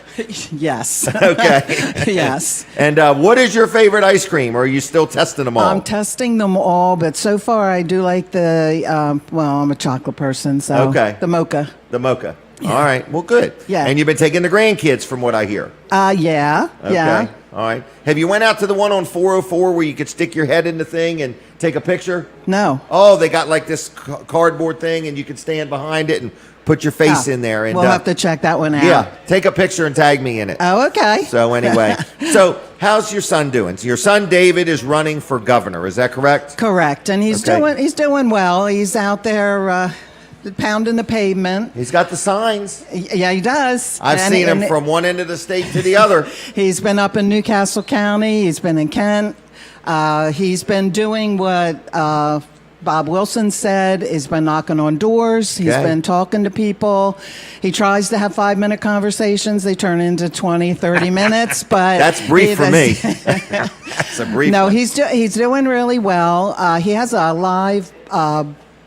Yes. Okay. Yes. And what is your favorite ice cream, or are you still testing them all? I'm testing them all, but so far I do like the, I'm a chocolate person, so Okay. the mocha. The mocha. All right. Well, good. Yeah. And you've been taking the grandkids, from what I hear. Yeah. Okay. Yeah. All right. Have you went out to the one on 404 where you could stick your head in the thing and take a picture? No. Oh, they got like this cardboard thing, and you can stand behind it and put your face in there. And We'll have to check that one out. yeah, take a picture and tag me in it. Oh, okay. So anyway, so how's your son doing? So your son David is running for governor. Is that correct? Correct. And he's Okay. doing well. He's out there pounding the pavement. He's got the signs. Yeah, he does. I've And- seen him and from one end of the state to the other. He's been up in Newcastle County. He's been in Kent. He's been doing what Bob Wilson said. He's been knocking on doors. He's Okay. been talking to people. He tries to have 5-minute conversations. They turn into 20, 30 minutes. But That's brief for me. does- That's a brief No, one. he's doing really well. He has a live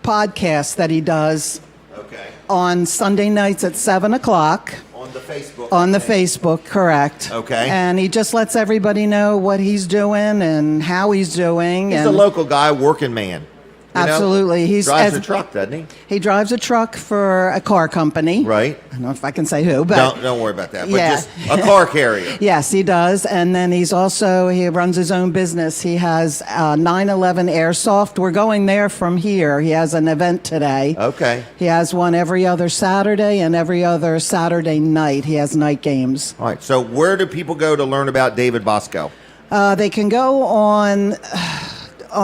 podcast that he does Okay. on Sunday nights at 7 o'clock. On the Facebook. On the Facebook, correct. Okay. And he just lets everybody know what he's doing and how he's doing. He's and a local guy, working man. You know? Absolutely. He drives a truck, doesn't he? He drives a truck for a car company. Right. I don't know if I can say who, but Don't worry about that. But Yeah. just a car carrier. yes, he does. And then he runs his own business. He has 911 Airsoft. We're going there from here. He has an event today. Okay. He has one every other Saturday, and every other Saturday night he has night games. All right. So where do people go to learn about David Bosco? They can go on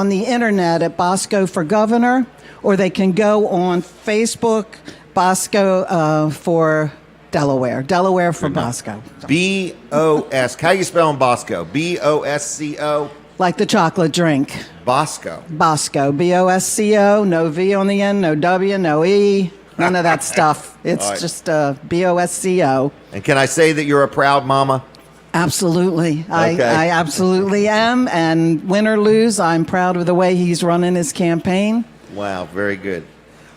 the internet at Bosco for Governor, or they can go on Facebook, Bosco for Delaware. Delaware for Bosco. B-O-S. How you spelling Bosco? B-O-S-C-O? Like the chocolate drink. Bosco. Bosco. B-O-S-C-O. No V on the end, no W, no E. None of that stuff. It's All right. just B-O-S-C-O. And can I say that you're a proud mama? Absolutely. Okay. I absolutely am. And win or lose, I'm proud of the way he's running his campaign. Wow, very good.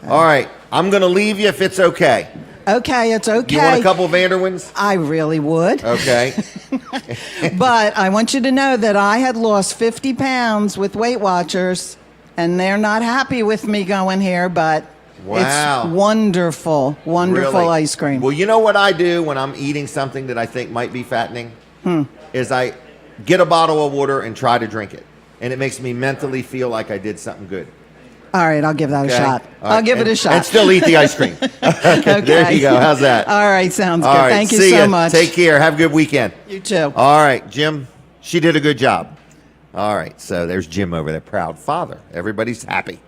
All right. I'm going to leave you if it's okay. Okay, it's okay. You want a couple of Vanderwins? I really would. Okay. But I want you to know that I had lost 50 pounds with Weight Watchers, and they're not happy with me going here, but Wow. it's wonderful, wonderful Really? ice cream. Well, you know what I do when I'm eating something that I think might be fattening? Is I get a bottle of water and try to drink it. And it makes me mentally feel like I did something good. All right, I'll give that Okay? a shot. All right. I'll give it a shot. And still eat the ice cream. Okay. There you go. How's that? All right, sounds All good. right, Thank you see so ya. much. Take care. Have a good weekend. You too. All right, Jim. She did a good job. All right, so there's Jim over there, proud father. Everybody's happy.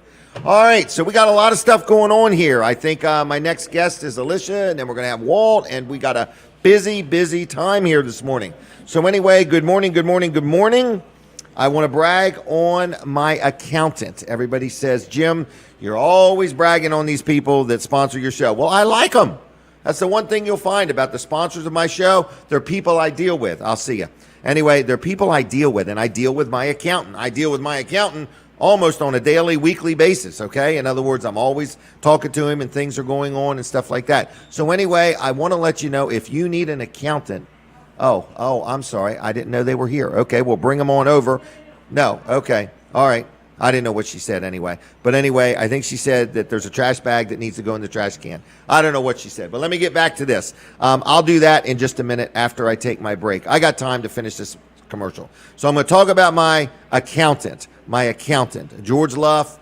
All right, so we got a lot of stuff going on here. I think my next guest is Alicia, and then we're going to have Walt, and we got a busy time here this morning. So anyway, good morning. I want to brag on my accountant. Everybody says, Jim, you're always bragging on these people that sponsor your show. Well, I like them. That's the one thing you'll find about the sponsors of my show. They're people I deal with. I'll see you. Anyway, they're people I deal with, and I deal with my accountant. I deal with my accountant almost on a daily, weekly basis, okay? In other words, I'm always talking to him and things are going on and stuff like that. So anyway, I want to let you know if you need an accountant. Oh, I'm sorry. I didn't know they were here. Okay, well, bring them on over. No, okay. All right. I didn't know what she said anyway. But anyway, I think she said that there's a trash bag that needs to go in the trash can. I don't know what she said, but let me get back to this. I'll do that in just a minute after I take my break. I got time to finish this commercial. So I'm going to talk about my accountant, George Luff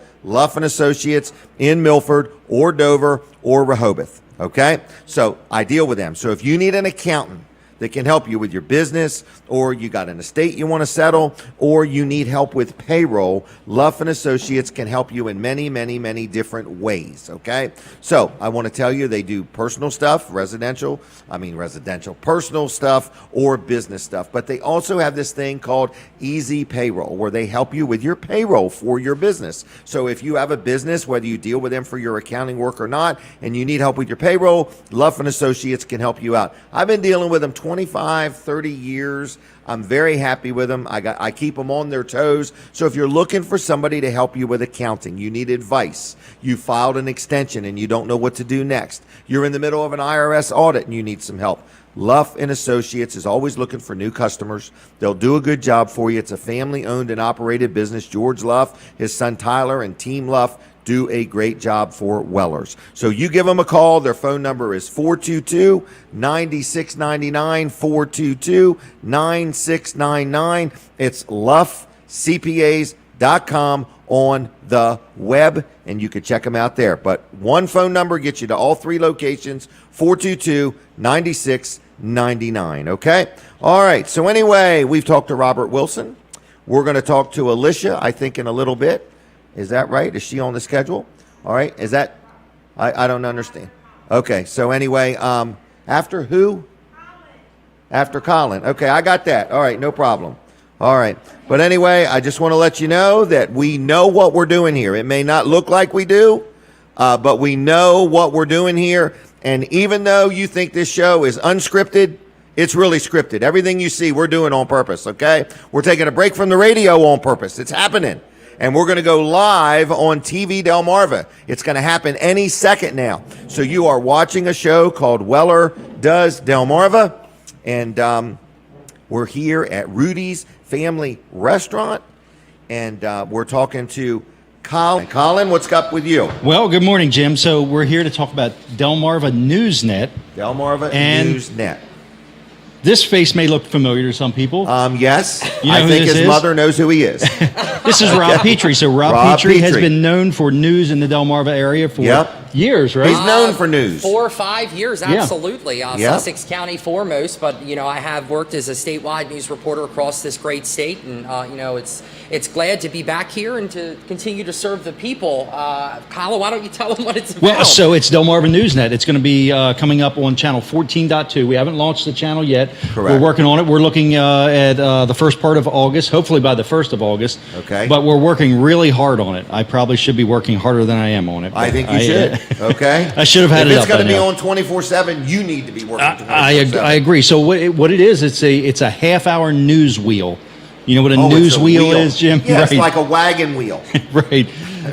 and Associates in Milford or Dover or Rehoboth. Okay? So I deal with them. So if you need an accountant that can help you with your business, or you got an estate you want to settle, or you need help with payroll, Luff and Associates can help you in many different ways, okay? So I want to tell you they do personal stuff, personal stuff, or business stuff. But they also have this thing called Easy Payroll, where they help you with your payroll for your business. So if you have a business, whether you deal with them for your accounting work or not, and you need help with your payroll, Luff and Associates can help you out. I've been dealing with them 25, 30 years. I'm very happy with them. I keep them on their toes. So if you're looking for somebody to help you with accounting, you need advice, you filed an extension and you don't know what to do next, you're in the middle of an IRS audit and you need some help, Luff and Associates is always looking for new customers. They'll do a good job for you. It's a family-owned and operated business. George Luff, his son Tyler, and Team Luff do a great job for Wellers. So you give them a call. Their phone number is 422-9699, 422-9699. It's luffcpas.com on the web, and you can check them out there. But one phone number gets you to all three locations, 422-9699, okay? All right, so anyway, we've talked to Robert Wilson. We're going to talk to Alicia, I think, in a little bit. Is that right? Is she on the schedule? All right. Is that? I don't understand. Okay. So anyway, after who? After Colin. Okay. I got that. All right. No problem. All right. But anyway, I just want to let you know that we know what we're doing here. It may not look like we do, but we know what we're doing here. And even though you think this show is unscripted, it's really scripted. Everything you see, we're doing on purpose. Okay. We're taking a break from the radio on purpose. It's happening. And we're going to go live on TV Delmarva. It's going to happen any second now. So you are watching a show called Weller Does Delmarva, and we're here at Rudy's Family Restaurant, and we're talking to Colin. Colin, what's up with you? Well, good morning, Jim. So we're here to talk about Delmarva Newsnet. Delmarva And Newsnet. This face may look familiar to some people. Yes. You know I who think this his is? mother knows who he is. This is Rob Petrie. So Rob Petrie has Petrie. been known for news in the Delmarva area for years, right? He's known for news. 4 or 5 years, absolutely. Yeah. Sussex County foremost, but I have worked as a statewide news reporter across this great state, and it's glad to be back here and to continue to serve the people. Colin, why don't you tell them what it's about? Well, so it's Delmarva Newsnet. It's going to be coming up on channel 14.2. We haven't launched the channel yet. Correct. We're working on it. We're looking at the first part of August, hopefully by the 1st of August. Okay. But we're working really hard on it. I probably should be working harder than I am on it. I think you should. Okay. I should have had if it it's up going to by be now. on 24/7, you need to be working 24/7. I agree. So what it is, it's a half-hour news wheel. You know what a news it's a wheel is, Jim? Yeah, right. it's like a wagon wheel. Right.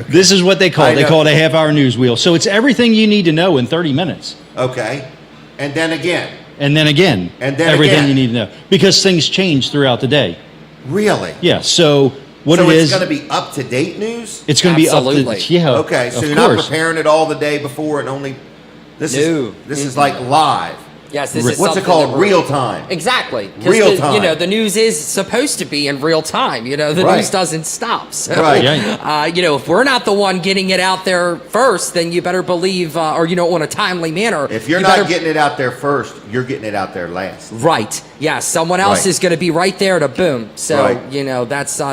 This is what they call it. They know. call it a half-hour news wheel. So it's everything you need to know in 30 minutes. Okay. And then again. And then again. And then everything again. you need to know. Because things change throughout the day. Really? Yeah. So what so it it's is, going to be up-to-date news? it's going to be Absolutely. up to yeah. Okay, so of you're course. not preparing it all the day before and only... This is like live. Yes, this is What's it something called? that we're- Real time. Exactly. 'Cause Real time. the news is supposed to be in real time. The Right. news doesn't stop. So, Right. if we're not the one getting it out there first, then you better believe, or on a timely manner. If you're you not better- getting it out there first, you're getting it out there last. Right. Yes. Someone else Right. is going to be right there to boom. So Right.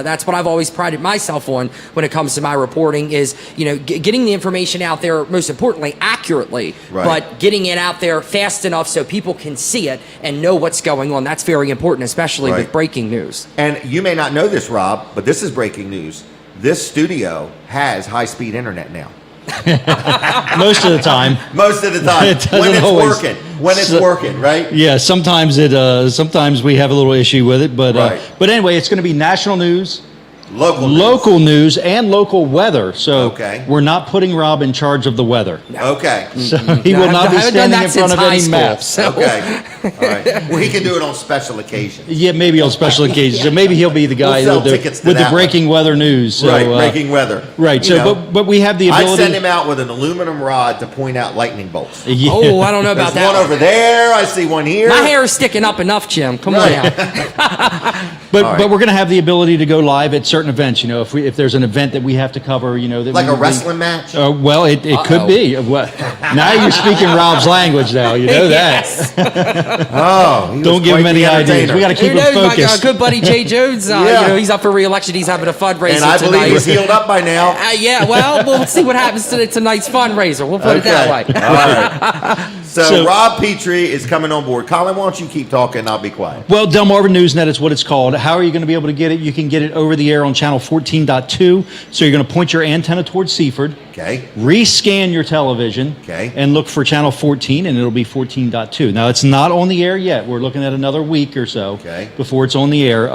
that's what I've always prided myself on when it comes to my reporting is getting the information out there, most importantly accurately, Right. but getting it out there fast enough so people can see it and know what's going on. That's very important, especially Right. with breaking news. And you may not know this, Rob, but this is breaking news. This studio has high-speed internet now. Most of the time. Most of the time. It doesn't when it's always. working. When it's So- working, right? Yeah, sometimes sometimes we have a little issue with it, but Right. but anyway, it's going to be national news, Local news, and local weather. So Okay. we're not putting Rob in charge of the weather. Okay. So he will not be I haven't done standing that in front since of high any school, maps. so- Okay. All right. Well, he can do it on special occasions. Yeah, maybe on special occasions. So maybe he'll be the guy We'll sell that'll do tickets to with the that breaking weather news. So, right, breaking weather. Right. You So, know. but we have the ability. I'd send him out with an aluminum rod to point out lightning bolts. Yeah. Oh, I don't know about There's that. one over there. I see one here. My hair is sticking up enough, Jim. Come on now. But we're going to have the ability to go live at certain events. If there's an event that we have to cover, that Like we a would be- wrestling match? Well, it could be. Well, now you're speaking Rob's language. Now you know that. Yes. Oh, he was Don't give quite him any the ideas. entertainer. We got to keep Who him knows? My focused. good buddy Jay Jones, Yeah. he's up for re-election. He's having a fundraiser And I tonight. believe he's healed up by now. Yeah, well, we'll see what happens to tonight's fundraiser. We'll put it that way. All right. So, So- Rob Petrie is coming on board. Colin, why don't you keep talking? I'll be quiet. Well, Delmarva Newsnet is what it's called. How are you going to be able to get it? You can get it over the air on channel 14.2. So you're going to point your antenna towards Seaford. Okay. Rescan your television. Okay. And look for channel 14, and it'll be 14.2. Now, it's not on the air yet. We're looking at another week or so before it's on the air.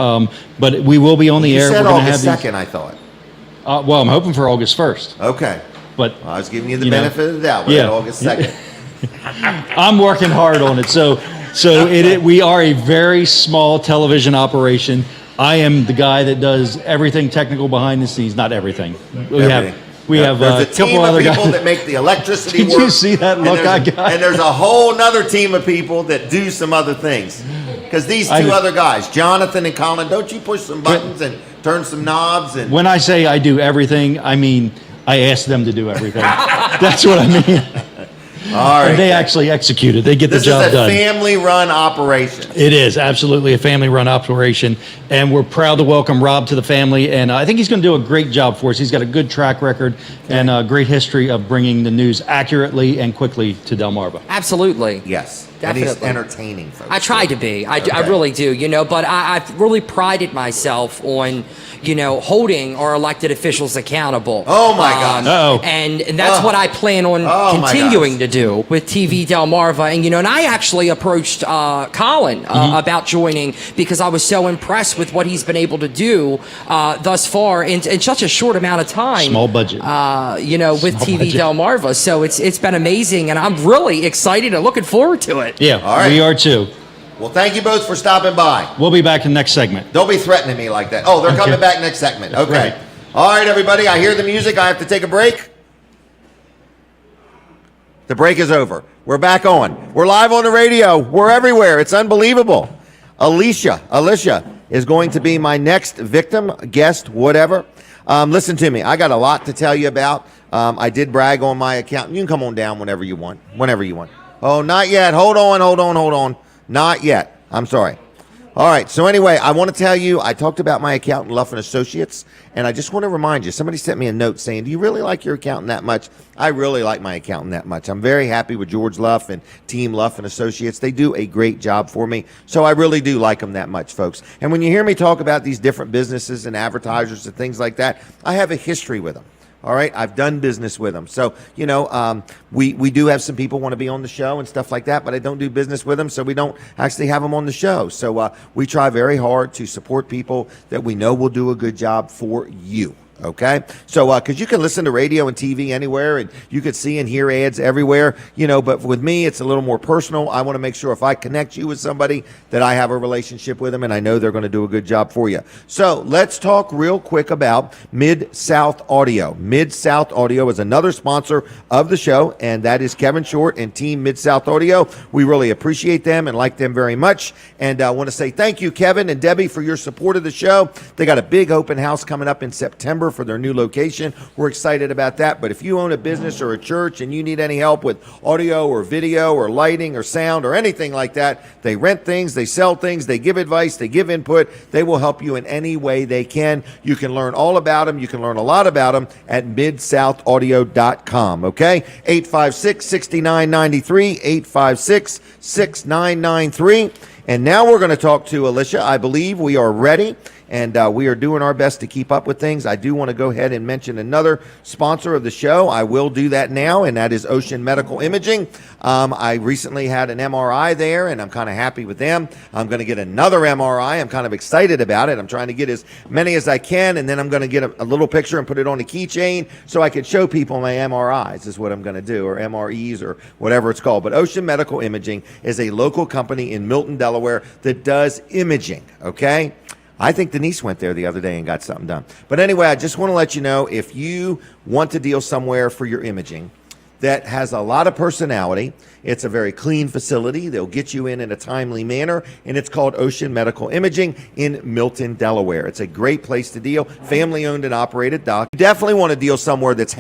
But we will be on the You air. said We're gonna August have 2nd, I thought. well, I'm hoping for August 1st. Okay. But I was giving you the you know, benefit of the doubt. We're yeah. at August 2nd. I'm working hard on it. So we are a very small television operation. I am the guy that does everything technical behind the scenes. Not everything. We have there's a a couple team of other people guys that make the electricity Did work. you see that and look I there's- got? And there's a whole nother team of people that do some other things. Because these I two do. other guys, Jonathan and Colin, don't you push some buttons and turn some knobs? And When I say I do everything, I mean I ask them to do everything. That's what I mean. all right, And they actually execute it. They get this the job is a done. family-run operation. It is absolutely a family-run operation, and we're proud to welcome Rob to the family. And I think he's going to do a great job for us. He's got a good track record and a great history of bringing the news accurately and quickly to Delmarva. Absolutely. Yes. Definitely. And he's entertaining, folks. I try to be. I Okay. really do, but I've really prided myself on, holding our elected officials accountable. Oh, my gosh. Uh-oh. And that's what I plan on Oh, my continuing gosh. to do. do with TV Delmarva. And, and I actually approached Colin about joining because I was so impressed with what he's been able to do thus far in such a short amount of time. Small budget. With TV Delmarva. So it's been amazing, and I'm really excited and looking forward to it. Yeah, All right. we are too. Well, thank you both for stopping by. We'll be back in the next segment. Don't be threatening me like that. Oh, they're coming back next segment. Okay. Right. All right, everybody. I hear the music. I have to take a break. The break is over. We're back on. We're live on the radio. We're everywhere. It's unbelievable. Alicia is going to be my next victim, guest, whatever. Listen to me. I got a lot to tell you about. I did brag on my account. You can come on down whenever you want. Whenever you want. Oh, not yet. Hold on. Not yet. I'm sorry. All right. So anyway, I want to tell you, I talked about my accountant, Luff & Associates, and I just want to remind you, somebody sent me a note saying, do you really like your accountant that much? I really like my accountant that much. I'm very happy with George Luff and Team Luff & Associates. They do a great job for me. So I really do like them that much, folks. And when you hear me talk about these different businesses and advertisers and things like that, I have a history with them. All right, I've done business with them. So, we do have some people want to be on the show and stuff like that, but I don't do business with them, so we don't actually have them on the show. So we try very hard to support people that we know will do a good job for you. Okay, so because you can listen to radio and TV anywhere, and you could see and hear ads everywhere, but with me, it's a little more personal. I want to make sure if I connect you with somebody that I have a relationship with them, and I know they're going to do a good job for you. So let's talk real quick about Mid-South Audio. Mid-South Audio is another sponsor of the show, and that is Kevin Short and Team Mid-South Audio. We really appreciate them and like them very much, and I want to say thank you, Kevin and Debbie, for your support of the show. They got a big open house coming up in September for their new location. We're excited about that. But if you own a business or a church and you need any help with audio or video or lighting or sound or anything like that, they rent things, they sell things, they give advice, they give input. They will help you in any way they can. You can learn all about them. You can learn a lot about them at midsoutaudio.com. Okay? 856-6993, 856-6993. And now we're going to talk to Alicia. I believe we are ready. And we are doing our best to keep up with things. I do want to go ahead and mention another sponsor of the show. I will do that now, and that is Ocean Medical Imaging. I recently had an MRI there, and I'm kind of happy with them. I'm going to get another MRI. I'm kind of excited about it. I'm trying to get as many as I can, and then I'm going to get a little picture and put it on a keychain so I can show people my MRIs is what I'm going to do, or MREs or whatever it's called. But Ocean Medical Imaging is a local company in Milton, Delaware that does imaging, okay? I think Denise went there the other day and got something done. But anyway, I just want to let you know, if you want to deal somewhere for your imaging that has a lot of personality, it's a very clean facility. They'll get you in a timely manner, and it's called Ocean Medical Imaging in Milton, Delaware. It's a great place to deal, family owned and operated. Doc, you definitely want to deal somewhere that's